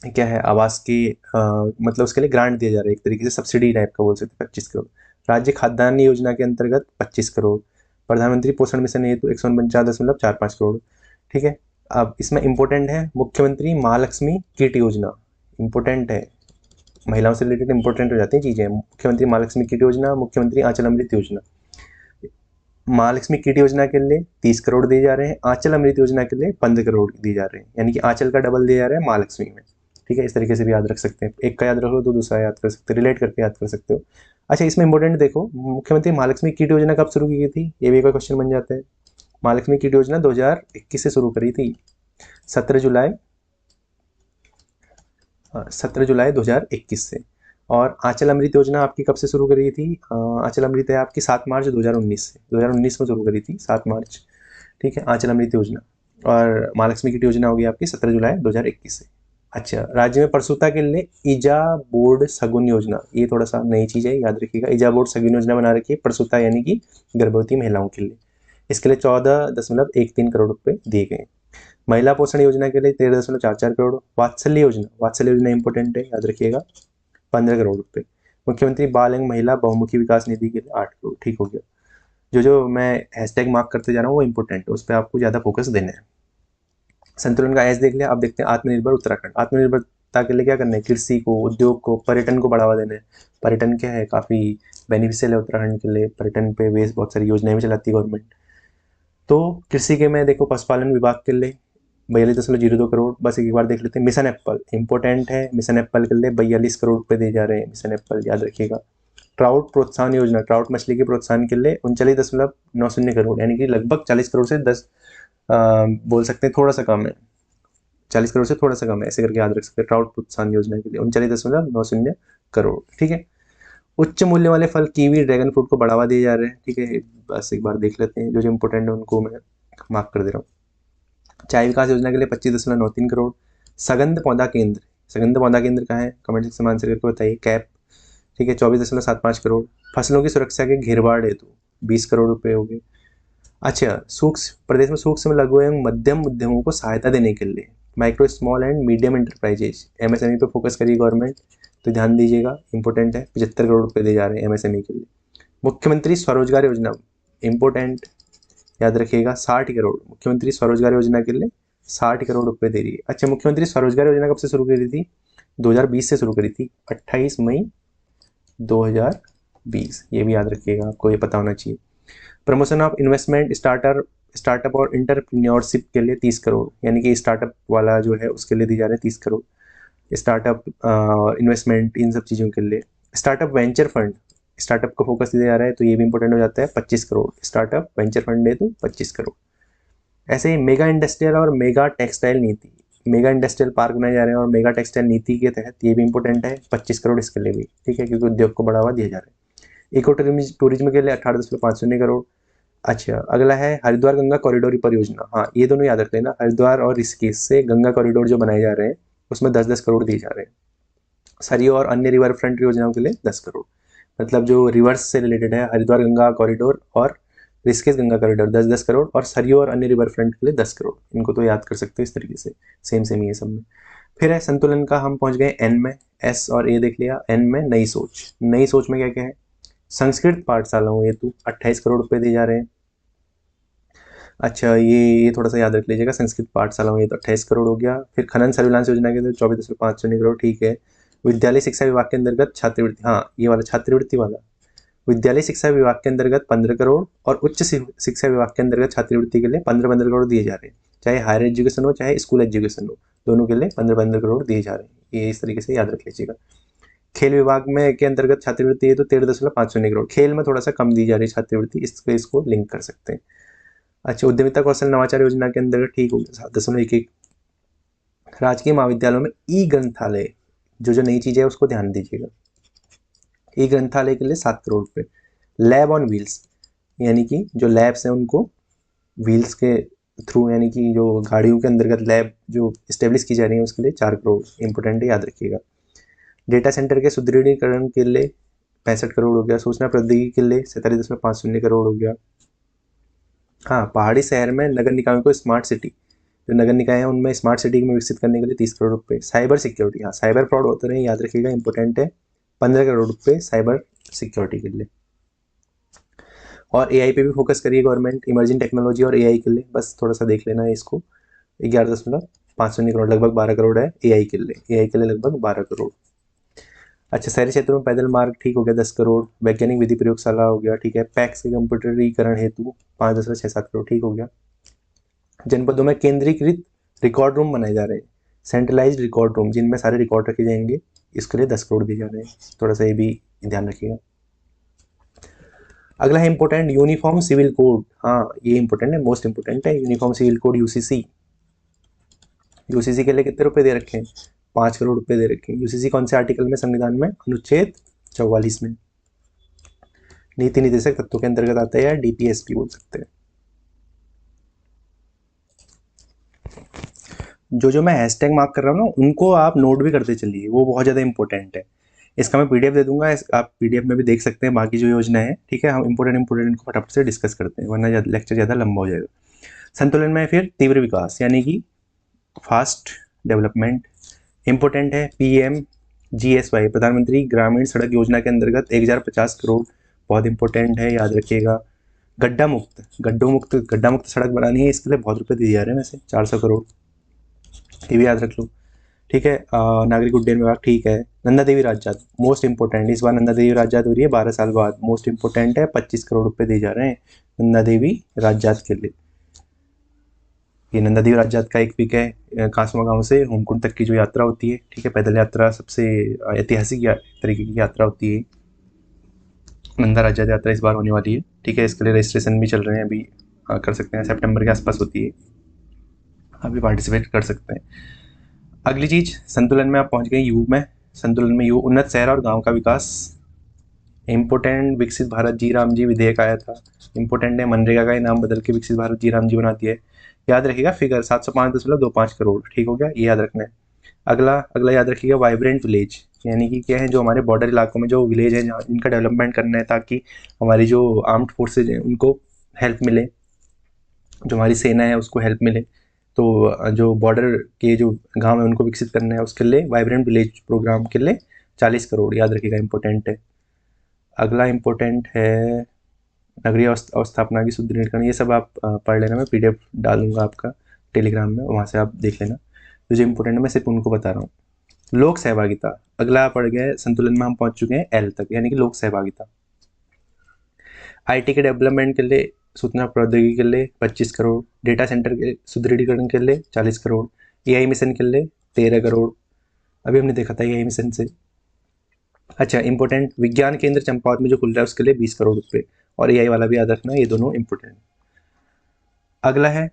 क्या है? आवास की मतलब उसके लिए ग्रांट दिया जा रहा है, एक तरीके से सब्सिडी टाइप का बोल सकते हैं। 25 करोड़। राज्य खाद्यान्न योजना के अंतर्गत 25 करोड़। प्रधानमंत्री पोषण मिशन हेतु 149.45 करोड़। ठीक है, अब इसमें इंपॉर्टेंट है मुख्यमंत्री महालक्ष्मी किट योजना। इंपॉर्टेंट है, महिलाओं से रिलेटेड इंपॉर्टेंट हो जाती हैं चीजें। मुख्यमंत्री महालक्ष्मी किट योजना, मुख्यमंत्री आंचल अमृत योजना। महालक्ष्मी किट योजना के लिए 30 करोड़ दिए जा रहे हैं, आंचल अमृत योजना के लिए 15 करोड़ दिए जा रहे हैं, यानी कि आंचल का डबल दिया जा रहा है महालक्ष्मी में। ठीक है, इस तरीके से भी याद रख सकते हैं। एक का याद रखो तो दूसरा याद कर सकते हो, रिलेट करके याद कर सकते हो। अच्छा, इसमें इंपॉर्टेंट देखो, मुख्यमंत्री महालक्ष्मी किट योजना कब शुरू की गई थी? ये भी एक क्वेश्चन बन जाता है। महालक्ष्मी किट योजना 2021 से शुरू करी थी, 17 जुलाई 2021 से। और आंचल अमृत योजना आपकी कब से शुरू करी थी? आंचल अमृत है आपकी 7 मार्च 2019 से, 2019 में शुरू करी थी 7 मार्च, ठीक है, आंचल अमृत योजना। और महालक्ष्मी किट योजना होगी आपकी 17 जुलाई 2021 से। अच्छा, राज्य में प्रसूता के लिए ईजा बोर्ड सगुन योजना, ये थोड़ा सा नई चीज़ है, याद रखिएगा। ईजा बोर्ड सगुन योजना बना रखी है प्रसूता यानी कि गर्भवती महिलाओं के लिए। इसके लिए 14.13 करोड़ रुपए दिए गए। महिला पोषण योजना के लिए 13.44 करोड़। वात्सल्य योजना इंपॉर्टेंट है, याद रखिएगा, 15 करोड़ रुपए। मुख्यमंत्री बाल एवं महिला बहुमुखी विकास निधि के लिए 8 करोड़, ठीक हो गया। जो मैं हैशटैग मार्क करते जा रहा हूँ वो इंपॉर्टेंट है, उस पर आपको ज़्यादा फोकस देना है। संतुलन का एस देख लिया। अब देखते हैं आत्मनिर्भर उत्तराखंड। आत्मनिर्भरता के लिए क्या करना है? कृषि को, उद्योग को, पर्यटन को बढ़ावा देना है। पर्यटन क्या है, काफ़ी बेनिफिशियल है उत्तराखंड के लिए, पर्यटन पे बेस बहुत सारी योजनाएं भी चलाती है गवर्नमेंट। तो कृषि के में देखो पशुपालन विभाग के लिए 42.02 करोड़, बस एक बार देख लेते हैं। मिशन एप्पल इंपॉर्टेंट है, मिशन एप्पल के लिए 42 करोड़ रुपए दिए जा रहे हैं, मिशन एप्पल याद रखिएगा। ट्राउट प्रोत्साहन योजना, ट्राउट मछली के प्रोत्साहन के लिए 39.90 करोड़, यानी कि लगभग 40 करोड़ से 10 बोल सकते हैं, थोड़ा सा कम है, 40 करोड़ से थोड़ा सा कम है, ऐसे करके याद रख सकते हैं। ट्राउट प्रोत्साहन योजना के लिए 39.90 करोड़, ठीक है। उच्च मूल्य वाले फल कीवी, ड्रैगन फ्रूट को बढ़ावा दिए जा रहे हैं, ठीक है। बस एक बार देख लेते हैं, जो इंपॉर्टेंट है उनको मैं मार्क कर दे रहा हूँ। चाय विकास योजना के लिए 25.93 करोड़। सगंध पौधा केंद्र कहाँ है? कमेंट सेक्शन में आंसर करके बताइए। कैप, ठीक है, 24.75 करोड़। फसलों की सुरक्षा के घेरबाड़ हेतु 20 करोड़ रुपए हो गए। अच्छा, प्रदेश में सूक्ष्म लघु एवं मध्यम उद्यमों को सहायता देने के लिए micro small and medium enterprises MSME पे फोकस करिए गवर्नमेंट, तो ध्यान दीजिएगा, इंपॉर्टेंट है। 75 करोड़ रुपए दिए जा रहे हैं एमएसएमई के लिए। मुख्यमंत्री स्वरोजगार योजना इंपॉर्टेंट, याद रखिएगा, 60 करोड़। मुख्यमंत्री स्वरोजगार योजना के लिए 60 करोड़ रुपए दे रही है। अच्छा, मुख्यमंत्री स्वरोजगार योजना कब से शुरू करी थी? 2020 से शुरू करी थी, 28 मई 2020, ये भी याद रखिएगा, आपको ये पता होना चाहिए। प्रमोशन ऑफ इन्वेस्टमेंट स्टार्टअप और इंटरप्रेन्योरशिप के लिए 30 करोड़, यानी कि स्टार्टअप वाला जो है उसके लिए दी जा रहे हैं 30 करोड़। स्टार्टअप इन्वेस्टमेंट इन सब चीज़ों के लिए। स्टार्टअप वेंचर फंड, स्टार्टअप को फोकस दिया जा रहा है, तो ये भी इंपॉर्टेंट हो जाता है, 25 करोड़। स्टार्टअप वेंचर फंड है तो 25 करोड़। ऐसे ही मेगा इंडस्ट्रियल और मेगा टेक्सटाइल नीति, मेगा इंडस्ट्रियल पार्क बनाए जा रहे हैं और मेगा टेक्सटाइल नीति के तहत ये भी इंपॉर्टेंट है, 25 करोड़ इसके लिए भी, ठीक है, क्योंकि उद्योग को बढ़ावा दिया जा रहा है। इको टूरिज्म के लिए 18.50 करोड़। अच्छा, अगला है हरिद्वार गंगा कॉरिडोर परियोजना। हाँ, ये दोनों याद रख लेना, हरिद्वार और ऋषिकेश से गंगा कॉरिडोर जो बनाए जा रहे हैं उसमें 10-10 करोड़ दिए जा रहे हैं। सरयू और अन्य रिवर फ्रंट योजनाओं के लिए 10 करोड़, मतलब जो रिवर्स से रिलेटेड है, हरिद्वार गंगा कॉरिडोर और ऋषिकेश गंगा कॉरिडोर 10-10 करोड़, और सरयू और अन्य रिवर फ्रंट के लिए 10 करोड़। इनको तो याद कर सकते हो इस तरीके से, सेम ही है सब में। फिर है संतुलन का, हम पहुंच गए एन में, एस और ए देख लिया। एन में नई सोच में क्या क्या है? संस्कृत पाठशालाओं हेतु 28 करोड़ रुपए दिए जा रहे हैं। अच्छा, ये थोड़ा सा याद रख लीजिएगा, संस्कृत पाठशालाओं ये तो 28 करोड़ हो गया। फिर खनन सर्विलांस योजना के लिए 24.5 करोड़, ठीक है। विद्यालय शिक्षा विभाग के अंतर्गत छात्रवृत्ति, हाँ ये वाला छात्रवृत्ति वाला, विद्यालय शिक्षा विभाग के अंतर्गत 15 करोड़ और उच्च शिक्षा विभाग के अंतर्गत छात्रवृत्ति के लिए 15-15 करोड़ दिए जा रहे हैं। चाहे हायर एजुकेशन हो चाहे स्कूल एजुकेशन हो, दोनों के लिए 15-15 करोड़ दिए जा रहे हैं, ये इस तरीके से याद रख लीजिएगा। खेल विभाग में के अंतर्गत छात्रवृत्ति है तो 13.5 करोड़, खेल में थोड़ा सा कम दी जा रही है छात्रवृत्ति, इसको लिंक कर सकते हैं। अच्छा, उद्यमिता कौशल नवाचार योजना के अंतर्गत, ठीक हो गया, 7.11। राजकीय महाविद्यालयों में ई ग्रंथालय, जो नई चीज़ है उसको ध्यान दीजिएगा। ई ग्रंथालय के लिए 7 करोड़ रुपये। लैब ऑन व्हील्स, यानी कि जो लैब्स हैं उनको व्हील्स के थ्रू, यानी कि जो गाड़ियों के अंतर्गत लैब जो इस्टेब्लिश की जा रही है उसके लिए 4 करोड़, इंपॉर्टेंट है, याद रखिएगा। डेटा सेंटर के सुदृढ़ीकरण के लिए 65 करोड़ हो गया। सूचना प्रौद्योगिकी के लिए 47.50 करोड़ हो गया। हाँ, पहाड़ी शहर में नगर निकायों को स्मार्ट सिटी, जो नगर निकाय हैं उनमें स्मार्ट सिटी में विकसित करने के लिए 30 करोड़ रुपए। साइबर सिक्योरिटी, हाँ साइबर फ्रॉड होते रहे, याद रखिएगा, इंपॉर्टेंट है, 15 करोड़ रुपए साइबर सिक्योरिटी के लिए। और एआई पे भी फोकस करिए गवर्नमेंट, इमर्जिंग टेक्नोलॉजी और एआई के लिए, बस थोड़ा सा देख लेना है इसको। 11.50 करोड़, लगभग 12 करोड़ है एआई के लिए लगभग 12 करोड़। अच्छा, शहरी क्षेत्रों में पैदल मार्ग, ठीक हो गया, 10 करोड़। वैज्ञानिक विधि प्रयोगशाला हो गया, ठीक है। पैक्स के कंप्यूटरीकरण हेतु 5.67 करोड़, ठीक हो गया। जनपदों में केंद्रीकृत रिकॉर्ड रूम बनाए जा रहे हैं, सेंट्रलाइज्ड रिकॉर्ड रूम, जिनमें सारे रिकॉर्ड रखे जाएंगे, इसके लिए 10 करोड़ दिए जा रहे हैं, थोड़ा सा ये भी ध्यान रखिएगा। अगला है इंपॉर्टेंट यूनिफॉर्म सिविल कोड। हाँ ये इंपॉर्टेंट है, मोस्ट इंपॉर्टेंट है uniform civil code UCC. UCC के लिए कितने रुपए दे रखे हैं? 5 करोड़ रुपए दे रखे हैं। यूसीसी कौन से आर्टिकल में संविधान में? अनुच्छेद 44 में। नीति निर्देशक तत्वों के अंतर्गत आता है, या डीपीएसपी बोल सकते हैं। जो मैं हैशटैग मार्क कर रहा हूँ ना, उनको आप नोट भी करते चलिए, वो बहुत ज़्यादा इंपॉर्टेंट है। इसका मैं पीडीएफ दे दूंगा, आप पीडीएफ में भी देख सकते हैं बाकी जो योजना है। ठीक है, हम इंपॉर्टेंट को फटाफट से डिस्कस करते हैं, वरना लेक्चर ज़्यादा लंबा हो जाएगा। संतुलन में फिर तीव्र विकास यानी कि फास्ट डेवलपमेंट इंपॉर्टेंट है। PMGSY प्रधानमंत्री ग्रामीण सड़क योजना के अंतर्गत 1050 करोड़ बहुत इंपॉर्टेंट है, याद रखिएगा। गड्ढा मुक्त सड़क बनानी है, इसके लिए बहुत रुपए दिए जा रहे हैं वैसे 400 करोड़, ये भी याद रख लो। ठीक है, नागरिक उड्डयन विभाग, ठीक है। नंदा देवी राजजात मोस्ट इंपॉर्टेंट, इस बार नंदा देवी राजजात हो रही है 12 साल बाद, मोस्ट इंपॉर्टेंट है। 25 करोड़ रुपए दिए जा रहे हैं नंदा देवी राजजात के लिए। ये नंदा देवी राजजात का एक पिक है, कासमा गांव से होमकुंड तक की जो यात्रा होती है। ठीक है, पैदल यात्रा सबसे ऐतिहासिक तरीके की यात्रा होती है। नंदा राजजात यात्रा इस बार होने वाली है। ठीक है, इसके लिए रजिस्ट्रेशन भी चल रहे हैं अभी, कर सकते हैं, सितंबर के आसपास होती है, अभी पार्टिसिपेट कर सकते हैं। अगली चीज, संतुलन में आप पहुंच गए यू में। संतुलन में यू उन्नत शहर और गांव का विकास इंपोर्टेंट। विकसित भारत जी राम जी विधेयक आया था, इंपोर्टेंट है। मनरेगा का ही नाम बदल के विकसित भारत जी राम जी बना दिया है, याद रखिएगा। फिगर 705.25 करोड़, ठीक हो गया, ये याद रखना है। अगला याद रखिएगा वाइब्रेंट विलेज, यानी कि क्या है, जो हमारे बॉर्डर इलाकों में जो विलेज है जहाँ इनका डेवलपमेंट करना है, ताकि हमारी जो आर्म्ड फोर्सेज हैं उनको हेल्प मिले, जो हमारी सेना है उसको हेल्प मिले। तो जो बॉर्डर के जो गांव है उनको विकसित करना है, उसके लिए वाइब्रेंट विलेज प्रोग्राम के लिए 40 करोड़, याद रखिएगा, इंपॉर्टेंट है। अगला इंपॉर्टेंट है नगरीय अवस्थापना की सुदृढ़ीकरण, ये सब आप पढ़ लेना, मैं पीडीएफ डालूंगा आपका टेलीग्राम में, वहाँ से आप देख लेना। जो इंपॉर्टेंट है मैं सिर्फ उनको बता रहा हूँ। लोक सहभागिता, अगला पढ़ गए, संतुलन में हम पहुंच चुके हैं एल तक, यानी कि लोक सहभागिता। आईटी के डेवलपमेंट के लिए, सूचना प्रौद्योगिकी के लिए 25 करोड़, डेटा सेंटर के सुदृढ़ीकरण के लिए 40 करोड़, एआई मिशन के लिए 13 करोड़, अभी हमने देखा था एआई मिशन से। अच्छा, इंपॉर्टेंट विज्ञान केंद्र चंपावत में जो खुल रहा है उसके लिए 20 करोड़ रुपए, और एआई वाला भी याद रखना, ये दोनों इंपॉर्टेंट। अगला है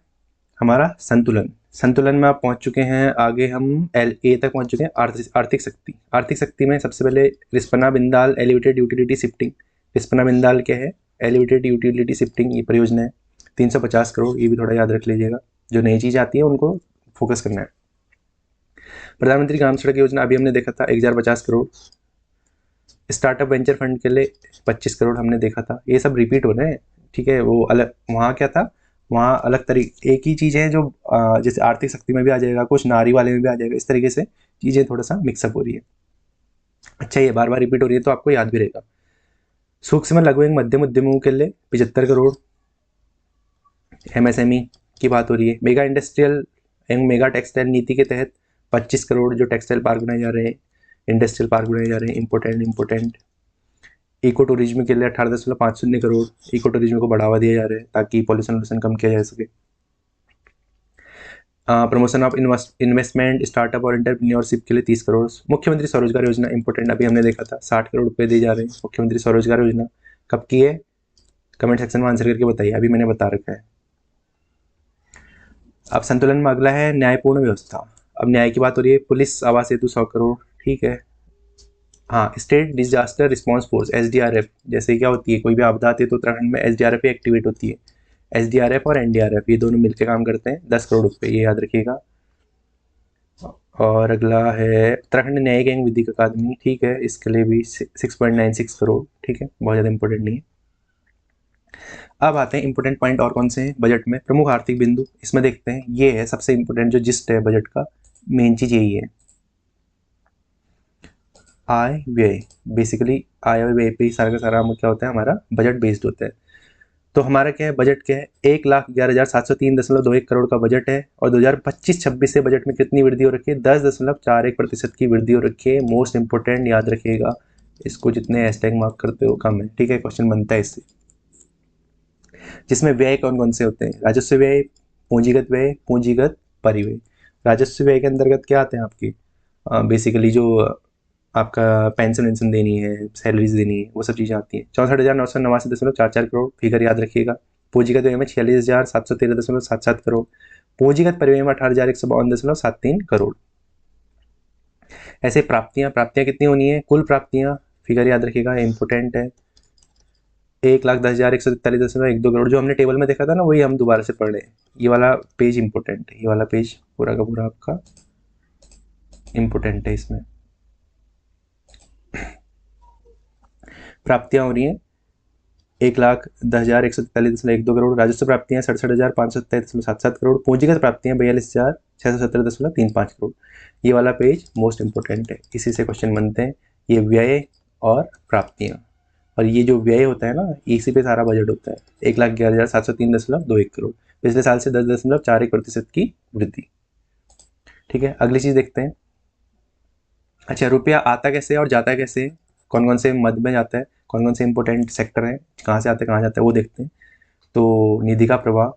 हमारा संतुलन। संतुलन में आप पहुंच चुके हैं, आगे हम LA तक पहुंच चुके हैं। आर्थिक शक्ति, आर्थिक शक्ति में सबसे पहले Rispana Bindal elevated utility shifting. Rispana Bindal क्या है? एलिवेटेड यूटिलिटी शिफ्टिंग, ये परियोजना है, 350 करोड़, ये भी थोड़ा याद रख लीजिएगा, जो नई चीज़ आती है उनको फोकस करना है। प्रधानमंत्री ग्राम सड़क योजना अभी हमने देखा था, 1050 करोड़। स्टार्टअप वेंचर फंड के लिए 25 करोड़ हमने देखा था, ये सब रिपीट हो रहे हैं। ठीक है, वो अलग, वहाँ क्या था, वहाँ अलग तरीके, एक ही चीज़ है जो जैसे आर्थिक शक्ति में भी आ जाएगा, कुछ नारी वाले में भी आ जाएगा, इस तरीके से चीज़ें थोड़ा सा मिक्सअप हो रही है। अच्छा, ये बार बार रिपीट हो रही है तो आपको याद भी रहेगा। सूक्ष्म लघु एवं मध्यम उद्यमों के लिए 75 करोड़, MSME की बात हो रही है। मेगा इंडस्ट्रियल एवं मेगा टेक्सटाइल नीति के तहत 25 करोड़ जो टेक्सटाइल पार्क बनाए जा रहे हैं, इंडस्ट्रियल पार्क बनाए जा रहे हैं, इंपॉर्टेंट। इको टूरिज्म के लिए 18.50 करोड़, इको टूरिज्म को बढ़ावा दिया जा रहा है ताकि पॉल्यूशन कम किया जा सके। प्रमोशन ऑफ इन्वेस्टमेंट, स्टार्टअप और एंटरप्रेन्योरशिप के लिए 30 करोड़। मुख्यमंत्री स्वरोजगार योजना इंपॉर्टेंट, अभी हमने देखा था, 60 करोड़ रुपए दिए जा रहे हैं। मुख्यमंत्री स्वरोजगार योजना कब की है? कमेंट सेक्शन में आंसर करके बताइए, अभी मैंने बता रखा है। अब संतुलन में अगला है न्यायपूर्ण व्यवस्था। अब न्याय की बात हो रही है, पुलिस आवास हेतु 100 करोड़, ठीक है। हाँ, state disaster response force SDRF, जैसे क्या होती है, कोई भी आपदा आती है तो उत्तराखंड में SDRF एक्टिवेट होती है। SDRF और NDRF ये दोनों मिलकर काम करते हैं, 10 करोड़ रुपये, ये याद रखिएगा। और अगला है उत्तराखंड न्यायिक एवं विधिक अकादमी, ठीक है, इसके लिए भी 6.96 करोड़, ठीक है, बहुत ज़्यादा इंपॉर्टेंट नहीं है। अब आते हैं इंपॉर्टेंट पॉइंट और कौन से हैं बजट में। प्रमुख आर्थिक बिंदु इसमें देखते हैं, ये है सबसे इंपॉर्टेंट जो जिस्ट है बजट का, मेन चीज़ यही है, आय व्यय। बेसिकली आय और व्यय पे ही सारा का सारा क्या होता है, हमारा बजट बेस्ड होता है। तो हमारा क्या है, बजट क्या है, 1,11,703.21 करोड़ का बजट है, और 2025-26 से बजट में कितनी वृद्धि हो रखी है, 10.41% की वृद्धि हो रखी है। मोस्ट इंपॉर्टेंट, याद रखिएगा, इसको जितने हैशटैग मार्क करते हो कम है, ठीक है, क्वेश्चन बनता है इससे। जिसमें व्यय कौन कौन से होते हैं, राजस्व व्यय, पूंजीगत व्यय, पूंजीगत परिव्यय। राजस्व व्यय के अंतर्गत क्या आते हैं आपकी, बेसिकली जो आपका पेंशन वेंशन देनी है, सैलरीज देनी है, वो सब चीज़ें आती हैं। 64,989.44 फिगर याद रखिएगा। पूंजीगत व्यय में 46,713.77 करोड़। पूंजीगत परिव्यय में 18,152.73 ऐसे प्राप्तियां प्राप्तियां कितनी होनी है, कुल प्राप्तियां फिगर याद रखिएगा, इंपोर्टेंट है। 1,10,143.12 जो हमने टेबल में देखा था ना, वही हम दोबारा से पढ़ रहे हैं। ये वाला पेज इंपोर्टेंट है, ये वाला पेज पूरा का पूरा आपका इंपोर्टेंट है। इसमें प्राप्तियां हो रही हैं 1,10,143.12 करोड़। राजस्व प्राप्तियां 67,527.77 करोड़। पूंजीगत प्राप्तियां 42,617.35 करोड़। ये वाला पेज मोस्ट इंपोर्टेंट है, इसी से क्वेश्चन बनते हैं। ये व्यय और प्राप्तियां, और ये जो व्यय होता है ना, इसी पे सारा बजट होता है। 1,11,703.21 करोड़, पिछले साल से 10.41% की वृद्धि। ठीक है, अगली चीज देखते हैं। अच्छा, रुपया आता कैसे और जाता कैसे, कौन कौन से मद में जाता है, कौन कौन से इंपोर्टेंट सेक्टर हैं, कहाँ से आता है कहाँ जाता है, वो देखते हैं। तो निधि का प्रवाह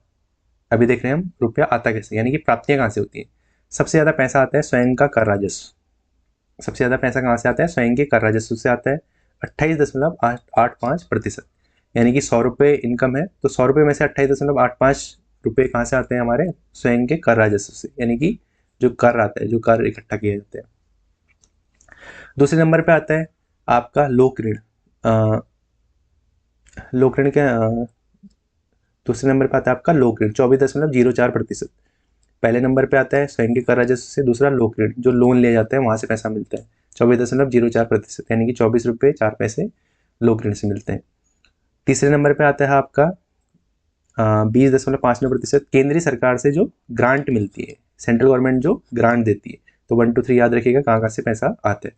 अभी देख रहे हैं हम। रुपया आता कैसे यानी कि प्राप्तियां कहाँ से होती हैं। सबसे ज़्यादा पैसा आता है स्वयं का कर राजस्व। सबसे ज़्यादा पैसा कहाँ से आता है, स्वयं के कर राजस्व से आता है। 28.85%, यानी कि 100 रुपये इनकम है तो 100 रुपये में से 28.85 रुपये कहाँ से आते हैं, हमारे स्वयं के कर राजस्व से, यानी कि जो कर आता है, जो कर इकट्ठा किए जाते हैं। दूसरे नंबर पे आता है आपका लोक ऋण। लोक ऋण क्या, दूसरे नंबर पे आता है आपका लोक ऋण 24.04%। पहले नंबर पे आता है स्वयं के कर राजस्व से, दूसरा लोक ऋण जो लोन ले जाते हैं वहां से पैसा मिलता है 24.04%, यानी कि 24 रुपये 4 पैसे लोक ऋण से मिलते हैं। तीसरे नंबर पे आता है आपका 20.59% केंद्रीय सरकार से जो ग्रांट मिलती है, सेंट्रल गवर्नमेंट जो ग्रांट देती है। तो 1 2 3 याद रखिएगा कहाँ कहाँ से पैसा आता है।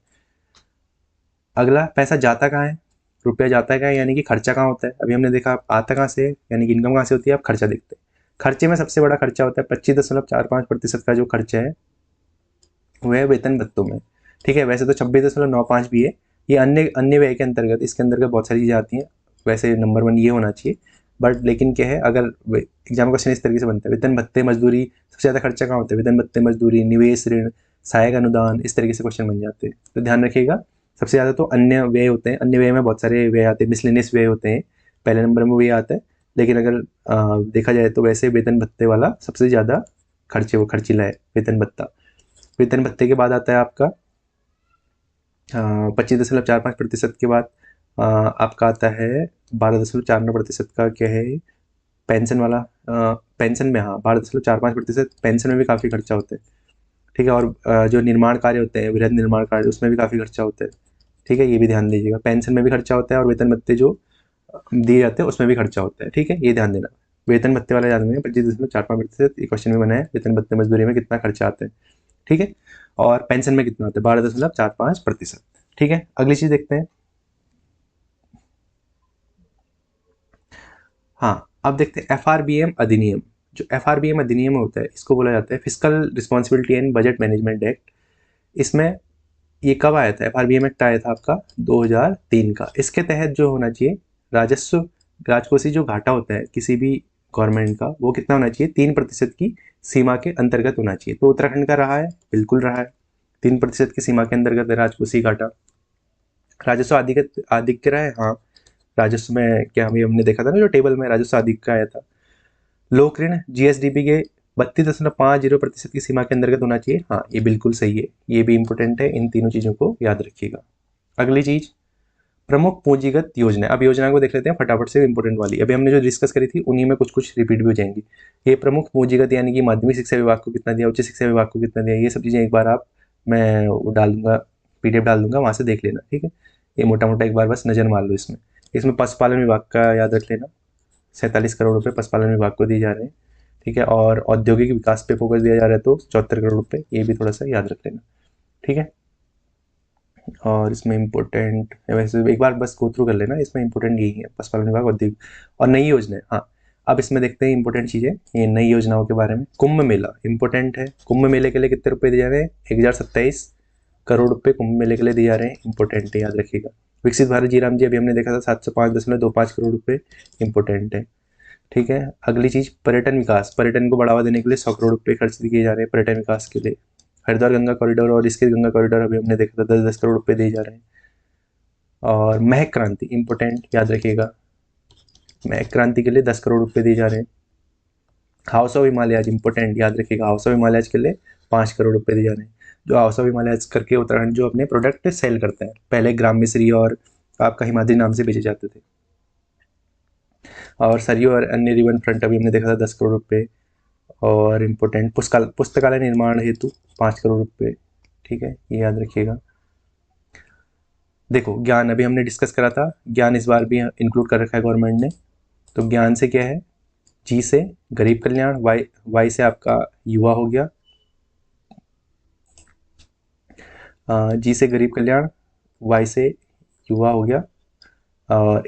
अगला, पैसा जाता कहाँ है, रुपया जाता है कहाँ है, यानी कि खर्चा कहाँ होता है। अभी हमने देखा आता कहाँ से, यानी कि इनकम कहाँ से होती है, आप खर्चा देखते हैं। खर्चे में सबसे बड़ा खर्चा होता है 25.45% का जो खर्चा है वो है वेतन भत्तों में। ठीक है, वैसे तो 26.95 भी है, ये अन्य अन्य व्यय के अंतर्गत, इसके अंतर्गत बहुत सारी चीज़ें आती हैं। वैसे नंबर 1 ये होना चाहिए, बट लेकिन क्या है, अगर एग्जाम क्वेश्चन इस तरीके से बनता है, वेतन भत्ते मजदूरी, सबसे ज़्यादा खर्चा कहाँ होता है, वेतन भत्ते मजदूरी, निवेश ऋण, सहायक अनुदान, इस तरीके से क्वेश्चन बन जाते हैं। तो ध्यान रखिएगा, सबसे ज़्यादा तो अन्य व्यय होते हैं। अन्य व्यय में बहुत सारे व्यय आते हैं, मिसलेनियस व्यय होते हैं, पहले नंबर में वो ये आता है। लेकिन अगर देखा जाए तो वैसे वेतन भत्ते वाला सबसे ज़्यादा खर्चीला है, वेतन भत्ता। वेतन भत्ते के बाद आता है आपका 25.45% के बाद आपका आता है 12.49% का क्या है, पेंशन वाला। पेंशन में, हाँ, 12.45% पेंशन में भी काफ़ी खर्चा होता है। ठीक है, और जो निर्माण कार्य होते हैं, वृहद निर्माण कार्य, उसमें भी काफ़ी खर्चा होता है। ठीक है, ये भी ध्यान दीजिएगा, पेंशन में भी खर्चा होता है और वेतन भत्ते जो दिए जाते हैं उसमें भी खर्चा होता है। ठीक है, ये ध्यान देना। वेतन भत्ते वाला ध्यान देना, 25.45%। ये क्वेश्चन में बना है, वेतन भत्ते मजदूरी में कितना खर्चा आता है। ठीक है, और पेंशन में कितना आता है, 12.45%। ठीक है, अगली चीज देखते हैं। हाँ, अब देखते हैं FRBM अधिनियम। जो FRBM अधिनियम होता है, इसको बोला जाता है physical responsibility and budget management act. इसमें ये कब आया था, FRBM एक्ट आया था आपका 2003 का। इसके तहत जो होना चाहिए, राजस्व राजकोषीय जो घाटा होता है किसी भी गवर्नमेंट का, वो कितना होना चाहिए, 3% की सीमा के अंतर्गत होना चाहिए। तो उत्तराखंड का रहा है, बिल्कुल रहा है, 3% की सीमा के अंतर्गत है राजकोषीय घाटा। राजस्व आधिक्य रहा है, हाँ। राजस्व में क्या हमने देखा था ना, जो टेबल में राजस्व आधिक्य आया था। लोक ऋण GSDP के 32.50% की सीमा के अंतर्गत होना चाहिए, हाँ, ये बिल्कुल सही है, ये भी इंपॉर्टेंट है। इन तीनों चीजों को याद रखिएगा। अगली चीज, प्रमुख पूंजीगत योजना। अब योजना को देख लेते हैं फटाफट से, इंपॉर्टेंट वाली। अभी हमने जो डिस्कस करी थी उन्हीं में कुछ कुछ रिपीट भी हो जाएंगी। ये प्रमुख पूंजीगत यानी कि माध्यमिक शिक्षा विभाग को कितना दिया, उच्च शिक्षा विभाग को कितना दिया, ये सब चीजें एक बार आप, मैं वो डाल दूंगा, PDF डाल दूंगा, वहां से देख लेना। ठीक है, ये मोटा मोटा एक बार बस नजर मार लो इसमें। इसमें पशुपालन विभाग का याद रख लेना, 47 करोड़ रुपए पशुपालन विभाग को दिए जा रहे हैं। ठीक है, और औद्योगिक विकास पे फोकस दिया जा रहा है तो 74 करोड़ रुपए, ये भी थोड़ा सा याद रख लेना। ठीक है, और इसमें इंपॉर्टेंट वैसे एक बार बस गो थ्रू कर लेना, इसमें इंपॉर्टेंट यही है, पशुपालन विभाग, औद्योगिक और नई योजना। हाँ, अब इसमें देखते हैं इंपॉर्टेंट चीजें, ये नई योजनाओं के बारे में। कुंभ मेला इंपॉर्टेंट है। कुंभ मेले के लिए कितने रुपए दिए जा रहे हैं, 1027 करोड़ रुपए कुंभ मेले के लिए दिए जा रहे हैं, इंपॉर्टेंट है, याद रखिएगा। विकसित भारत जी राम जी, अभी हमने देखा था 705.25 करोड़ रुपए, इंपॉर्टेंट है। ठीक है, अगली चीज पर्यटन विकास, पर्यटन को बढ़ावा देने के लिए 100 करोड़ रुपए खर्च किए जा रहे हैं पर्यटन विकास के लिए। हरिद्वार गंगा कॉरिडोर और इसके गंगा कॉरिडोर अभी हमने देखा था 10-10 करोड़ रुपए दिए जा रहे हैं। और महक क्रांति इंपॉर्टेंट, याद रखिएगा, महक क्रांति के लिए 10 करोड़ रुपए दिए जा रहे हैं। हाउस ऑफ हिमालयाज इंपॉर्टेंट, याद रखिएगा, हाउस ऑफ हिमालयाज के लिए 5 करोड़ रुपए दिए जा रहे हैं। जो हाउस ऑफ हिमालयाज करके उत्तराखंड जो अपने प्रोडक्ट सेल करते हैं, पहले ग्राम्यश्री और आपका हिमाद्री नाम से बेचे जाते थे। और सरयू और अन्य रिवन फ्रंट अभी हमने देखा था 10 करोड़ रुपए। और इम्पोर्टेंट पुस्तकालय निर्माण हेतु 5 करोड़ रुपए, ठीक है, ये याद रखिएगा। देखो ज्ञान अभी हमने डिस्कस करा था, ज्ञान इस बार भी इंक्लूड कर रखा है गवर्नमेंट ने। तो ज्ञान से क्या है, जी से गरीब कल्याण, वाई से आपका युवा हो गया, जी से गरीब कल्याण, वाई से युवा हो गया,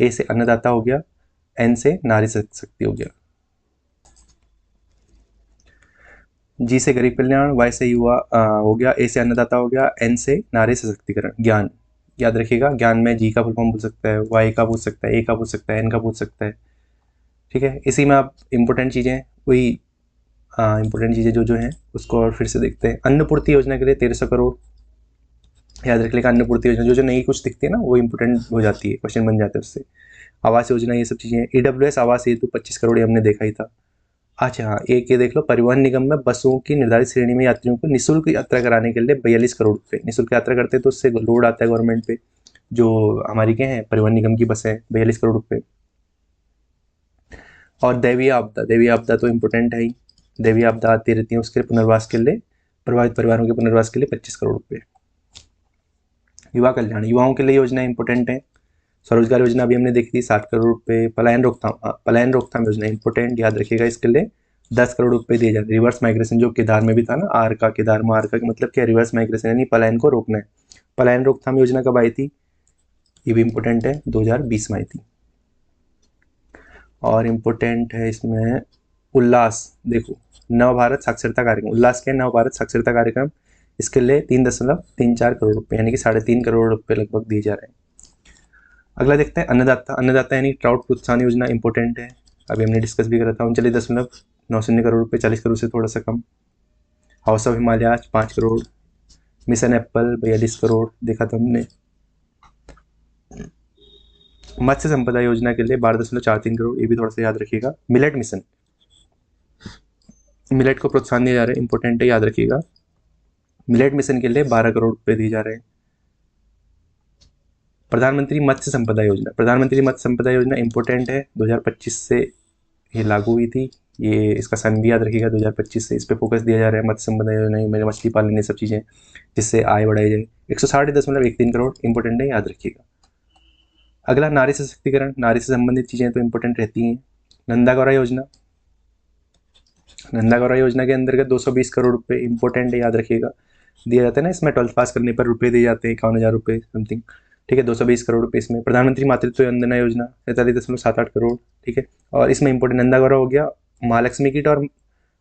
ए से अन्नदाता हो गया, एन से नारी शक्ति हो गया। जी से गरीब कल्याण, वाई से युवा हो गया, ए से अन्नदाता हो गया, एन से नारी सशक्तिकरण। ज्ञान याद रखिएगा, ज्ञान में जी का फुल फॉर्म पूछ सकता है, वाई का पूछ सकता है, ए का पूछ सकता है, एन का पूछ सकता है, ठीक है। इसी में आप इम्पोर्टेंट चीज़ें वही इम्पोर्टेंट चीज़ें जो हैं उसको और फिर से देखते हैं। अन्नपूर्ति योजना के लिए 1300 करोड़, याद रख लेगा। अन्नपूर्ति योजना जो नहीं कुछ दिखती है ना वो इंपॉर्टेंट हो जाती है, क्वेश्चन बन जाते हैं उससे। आवास योजना, ये सब चीज़ें। ईडब्ल्यूएस आवास हेतु 25 करोड़ हमने देखा ही था। अच्छा हाँ, एक ये देख लो, परिवहन निगम में बसों की निर्धारित श्रेणी में यात्रियों को निःशुल्क यात्रा कराने के लिए 42 करोड़ रुपये। निःशुल्क यात्रा करते हैं तो उससे लोड आता है गवर्नमेंट पे। जो हमारी क्या है परिवहन निगम की बसें, 42 करोड़ रुपये। और दैवीय आपदा, दैवीय आपदा तो इम्पोर्टेंट है ही, दैवीय आपदा आती रहती है, उसके पुनर्वास के लिए, प्रभावित परिवारों के पुनर्वास के लिए 25 करोड़ रुपये। युवा कल्याण, युवाओं के लिए योजना इंपॉर्टेंट है। स्वरोजगार योजना अभी हमने देखी थी 60 करोड़ रुपये। पलायन रोकथाम योजना इंपॉर्टेंट, याद रखिएगा, इसके लिए 10 करोड़ रुपये दिए जाते हैं। रिवर्स माइग्रेशन जो केदार में भी था ना, आर का केदार में, आर का मतलब क्या, रिवर्स माइग्रेशन यानी पलायन को रोकना है। पलायन रोकथाम योजना कब आई थी, ये भी इंपॉर्टेंट है, 2020 में आई थी। और इम्पोर्टेंट है इसमें उल्लास, देखो नव भारत साक्षरता कार्यक्रम, उल्लास के नव भारत साक्षरता कार्यक्रम, इसके लिए 3.34 करोड़ रुपये यानी कि 3.5 करोड़ रुपये लगभग दिए जा रहे हैं। अगला देखते हैं अन्नदाता। अन्नदाता यानी ट्राउट प्रोत्साहन योजना इंपॉर्टेंट है, अभी हमने डिस्कस भी करा था। 39.90 करोड़ रुपये, 40 करोड़ से थोड़ा सा कम। House of Himalayas 5 crore. Mission apple 42 crore देखा था हमने। मत्स्य संपदा योजना के लिए 12.43 करोड़, ये भी थोड़ा सा याद रखिएगा। मिलेट मिशन, मिलेट को प्रोत्साहन दिया जा रहा है, इंपॉर्टेंट है, याद रखिएगा। मिलेट मिशन के लिए 12 करोड़ रुपए दिए जा रहे हैं। प्रधानमंत्री मत्स्य संपदा योजना, प्रधानमंत्री मत्स्य संपदा योजना इंपॉर्टेंट है, 2025 से ये लागू हुई थी। ये इसका सन भी याद रखिएगा, 2025 से इस पे फोकस दिया जा रहा है। मत्स्य संपदा योजना में मछली पालन, ये सब चीज़ें जिससे आय बढ़ाई जाए। 160.13 करोड़ इंपॉर्टेंट है, याद रखिएगा। अगला नारी सशक्तिकरण, नारी से संबंधित चीज़ें तो इंपॉर्टेंट रहती हैं। नंदा गौरा योजना, नंदा गौरा योजना के अंतर्गत 220 करोड़ रुपए इंपॉर्टेंट है, याद रखिएगा। दिया जाता है ना, इसमें 12th पास करने पर रुपए दिए जाते हैं, 51,000 रुपये समथिंग, ठीक है। 220 करोड़ रुपए इसमें। प्रधानमंत्री मातृत्व वंदना योजना 43.78 करोड़, ठीक है। और इसमें इंपॉर्टेंट नंदा गौरा हो गया, महालक्ष्मी किट और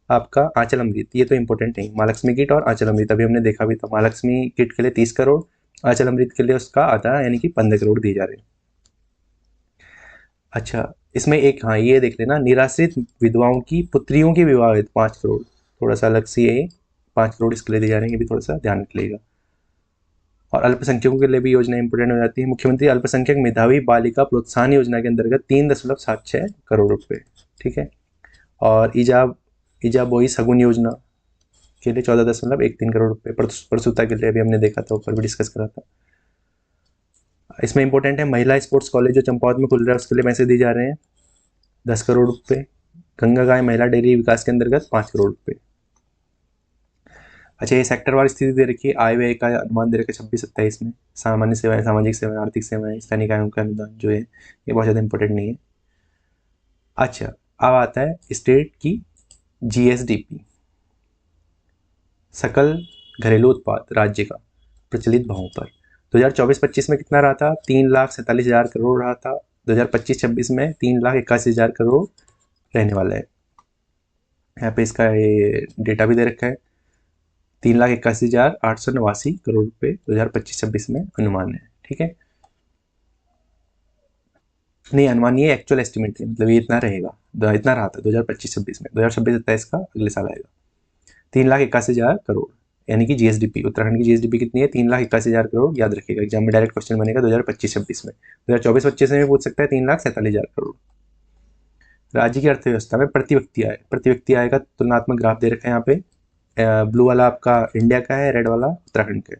आपका आंचल अमृत, ये तो इंपॉर्टेंट नहीं। महालक्ष्मी किट और आंचल अमृत अभी हमने देखा भी था। महालक्ष्मी किट के लिए 30 करोड़, आंचल अमृत के लिए उसका आधा यानी कि 15 करोड़ दिए जा रहे हैं। अच्छा, इसमें एक हाँ ये देख लेना, निराश्रित विधवाओं की पुत्रियों के विवाह हेतु 5 करोड़, थोड़ा सा अलग से ये 5 करोड़ इसके लिए दिए जा रहे हैं, ये भी थोड़ा सा ध्यान रखिएगा। और अल्पसंख्यकों के लिए भी योजना इंपोर्टेंट हो जाती है। मुख्यमंत्री अल्पसंख्यक मेधावी बालिका प्रोत्साहन योजना के अंतर्गत 3.76 करोड़ रुपये, ठीक है। और ईजाबोई सगुन योजना के लिए 14.13 करोड़ रुपये। प्रसूता के लिए अभी हमने देखा था, ऊपर भी डिस्कस करा था। इसमें इंपॉर्टेंट है महिला स्पोर्ट्स कॉलेज जो चंपावत में खुल रहा है, उसके लिए पैसे दिए जा रहे हैं 10 करोड़ रुपये। गंगा गाय महिला डेयरी विकास के अंतर्गत 5 करोड़ रुपये। अच्छा, ये सेक्टर वार स्थिति दे रखी है। आय व्यय का अनुमान दे रखा है 26-27 में। सामान्य सेवाएं, सामाजिक सेवाएं, आर्थिक सेवाएं, सैनिक आयोगों का अनुदान जो है ये बहुत ज़्यादा इंपॉर्टेंट नहीं है। अच्छा, अब आता है स्टेट की जीएसडीपी, सकल घरेलू उत्पाद राज्य का प्रचलित भावों पर। 2024-25 में कितना रहा था, 3,47,000 करोड़ रहा था। 2025-26 में 3,81,000 करोड़ रहने वाला है। यहाँ पे इसका ये डेटा भी दे रखा है, 3,81,889 करोड़ रुपये 2025-26 में अनुमान है, ठीक है। नहीं, अनुमान ये एक्चुअल एस्टिमेट है, मतलब ये इतना रहेगा, इतना रहा था 2025-26 में। 2026-27 का अगले साल आएगा 3,81,000 करोड़, यानी कि जीएसडीपी, उत्तराखंड की जीएसडीपी कितनी है, 3,81,000 करोड़। याद रखिएगा, एग्जाम में डायरेक्ट क्वेश्चन बनेगा 2025-26 में। 2024-25 में पूछ सकता है 3,47,000 करोड़। राज्य की अर्थव्यवस्था में प्रति व्यक्ति आय का तुलनात्मक ग्राफ दे रखा है यहाँ पे। ब्लू वाला आपका इंडिया का है, रेड वाला उत्तराखंड का है।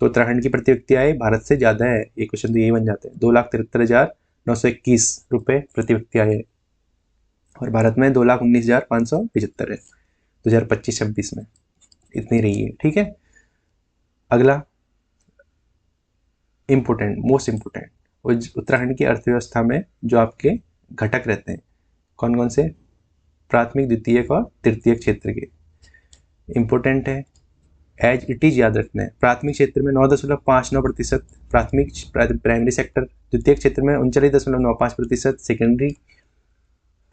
तो उत्तराखंड की प्रति व्यक्ति आय भारत से ज़्यादा है, ये क्वेश्चन तो यही बन जाते हैं। 2,73,921 रुपये प्रति व्यक्ति आय है, और भारत में 2,19,575 है 2025-26 में, इतनी रही है। ठीक है, अगला इम्पोर्टेंट, मोस्ट इम्पोर्टेंट, उत्तराखंड की अर्थव्यवस्था में जो आपके घटक रहते हैं, कौन कौन से, प्राथमिक, द्वितीयक और तृतीयक क्षेत्र के इम्पोर्टेंट है। एज इट इज याद रखना है। प्राथमिक क्षेत्र में 9.59%, प्राथमिक प्राइमरी सेक्टर, द्वितीय क्षेत्र में 39.95%, सेकेंडरी,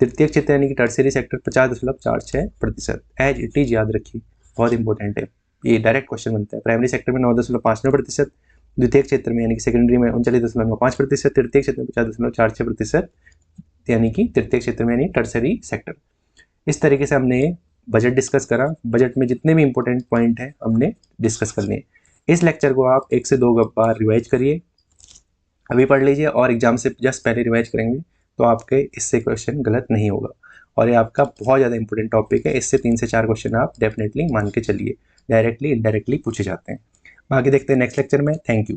तृतीय क्षेत्र यानी कि tertiary sector 50.46%। As it is याद रखिए, बहुत इंपॉर्टेंट है, ये डायरेक्ट क्वेश्चन बनता है। प्राइमरी सेक्टर में 9.59%, द्वितीय क्षेत्र में यानी कि सेकेंडरी में 39.5%, तृतीय क्षेत्र में 50.46%, यानी कि तृतीय क्षेत्र में यानी टर्सरी सेक्टर। इस तरीके से हमने बजट डिस्कस करा। बजट में जितने भी इंपॉर्टेंट पॉइंट हैं हमने डिस्कस कर लिए। इस लेक्चर को आप 1 से 2 बार रिवाइज करिए, अभी पढ़ लीजिए, और एग्जाम से जस्ट पहले रिवाइज करेंगे तो आपके इससे क्वेश्चन गलत नहीं होगा। और ये आपका बहुत ज़्यादा इंपॉर्टेंट टॉपिक है, इससे 3 से 4 क्वेश्चन आप डेफिनेटली मान के चलिए, डायरेक्टली इनडायरेक्टली पूछे जाते हैं। बाकी देखते हैं नेक्स्ट लेक्चर में। Thank you.